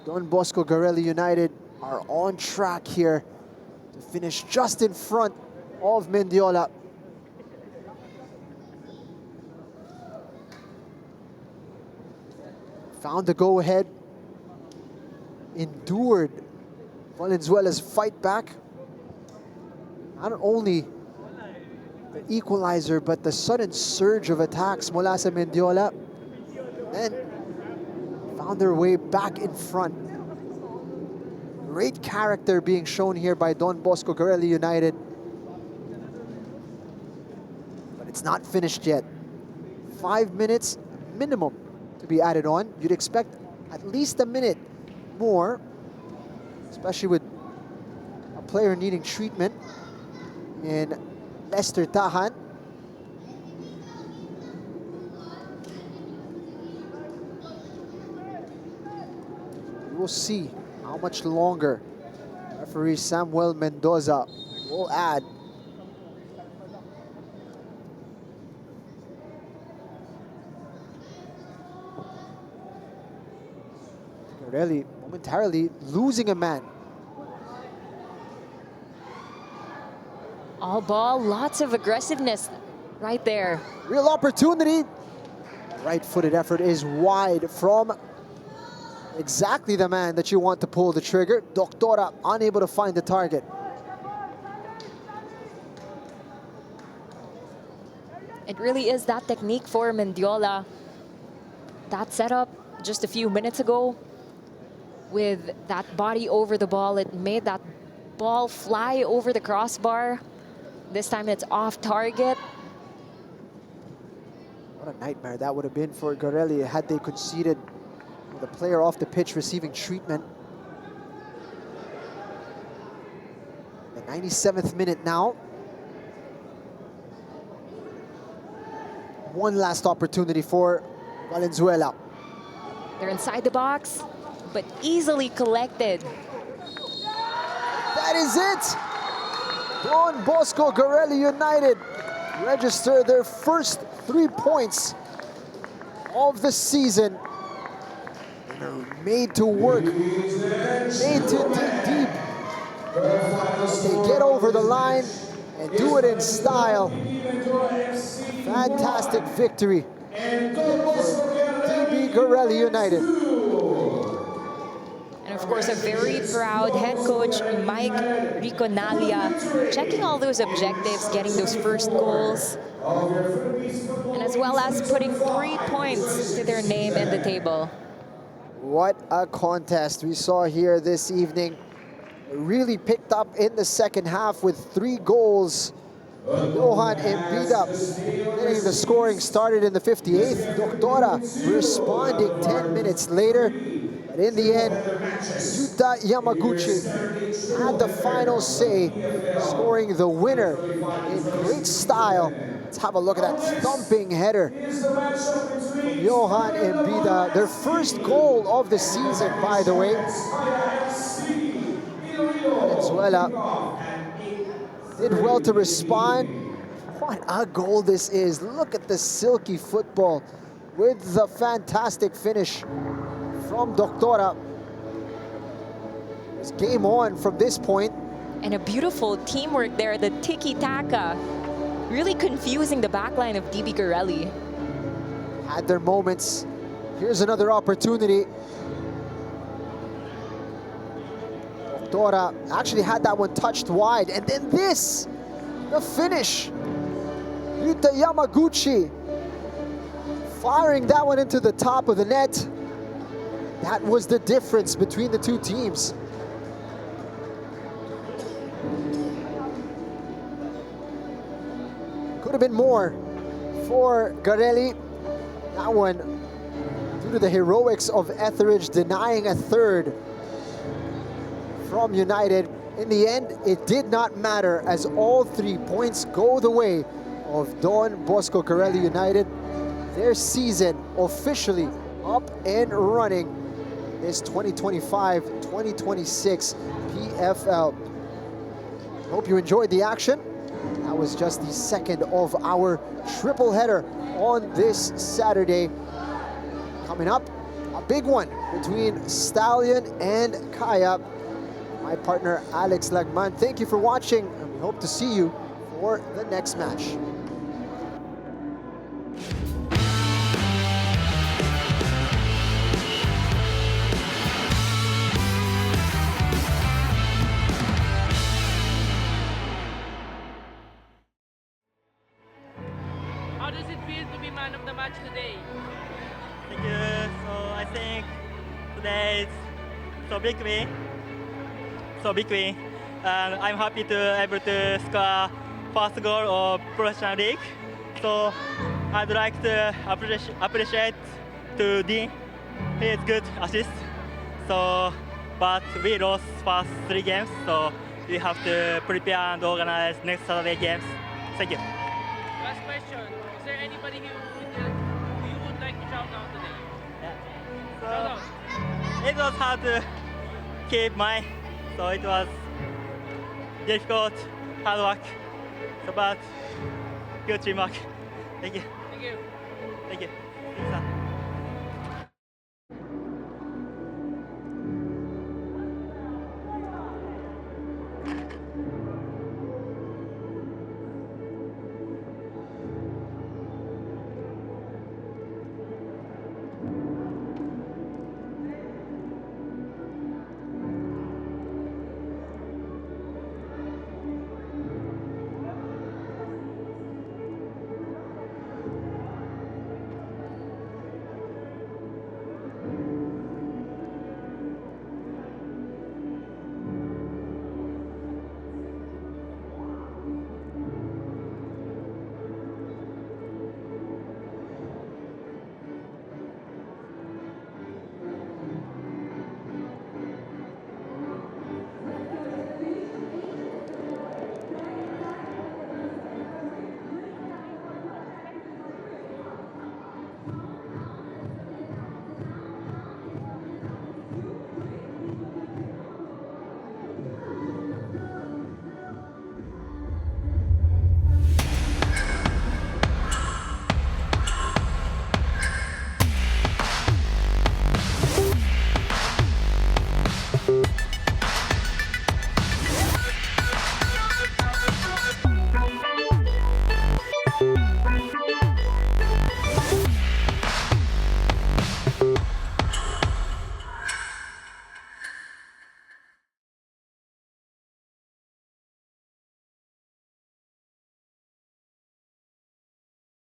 Don Bosco Garelli United are on track here to finish just in front of Mendiola. Found the go-ahead. Endured Valenzuela's fight back. Not only the equalizer, but the sudden surge of attacks mula sa Mendiola. Then found their way back in front. Great character being shown here by Don Bosco Garelli United. But it's not finished yet. 5 minutes minimum to be added on. You'd expect at least a minute more, especially with a player needing treatment in Lester Tahan. We'll see how much longer referee Samuel Mendoza will add. Garelli momentarily losing a man. All ball, lots of aggressiveness right there. Real opportunity. Right-footed effort is wide from exactly the man that you want to pull the trigger. Doctora unable to find the target. It really is that technique for Mendiola. That setup just a few minutes ago with that body over the ball, it made that ball fly over the crossbar. This time it's off target. What a nightmare that would have been for Garelli had they conceded with a player off the pitch receiving treatment. The 97th minute now. One last opportunity for Valenzuela. They're inside the box, but easily collected. That is it! Don Bosco Garelli United register their first 3 points of the season. And are made to work, made to dig deep. They get over the line and do it in style. Fantastic victory for DB Garelli United. And of course, a very proud head coach, Mike Riconalia, checking all those objectives, getting those first goals, and as well as putting 3 points to their name in the table. What a contest we saw here this evening. Really picked up in the second half with 3 goals. Johan Embida getting the scoring started in the 58th. Doctora responding 10 minutes later. But in the end, Yuta Yamaguchi had the final say, scoring the winner in great style. Let's have a look at that thumping header from Johan Embida. Their first goal of the season, by the way. Valenzuela did well to respond. What a goal this is. Look at the silky football with the fantastic finish from Doctora. It's game on from this point. And a beautiful teamwork there, the tiki-taka. Really confusing the backline of DB Garelli. Had their moments. Here's another opportunity. Doctora actually had that one touched wide. And then this, the finish. Yuta Yamaguchi firing that one into the top of the net. That was the difference between the two teams. Could have been more for Garelli. That one, due to the heroics of Etheridge denying a third from United. In the end, it did not matter as all 3 points go the way of Don Bosco Garelli United. Their season officially up and running this 2025-2026 PFL. Hope you enjoyed the action. That was just the second of our triple header on this Saturday. Coming up, a big one between Stallion and Kaya. My partner, Alex Lagman. Thank you for watching, and we hope to see you for the next match. How does it feel to be man of the match today? Thank you. So I think today is so big win. So big win. And I'm happy to able to score first goal of professional league. So I'd like to appreciate to Dean. He is good assist. So but we lost first 3 games, so we have to prepare and organize next Saturday games. Thank you. Last question. Is there anybody who you would like to shout out today? Shout out. It was hard to keep mine, so it was difficult, hard work, so but good teamwork. Thank you. Thank you. Thank you.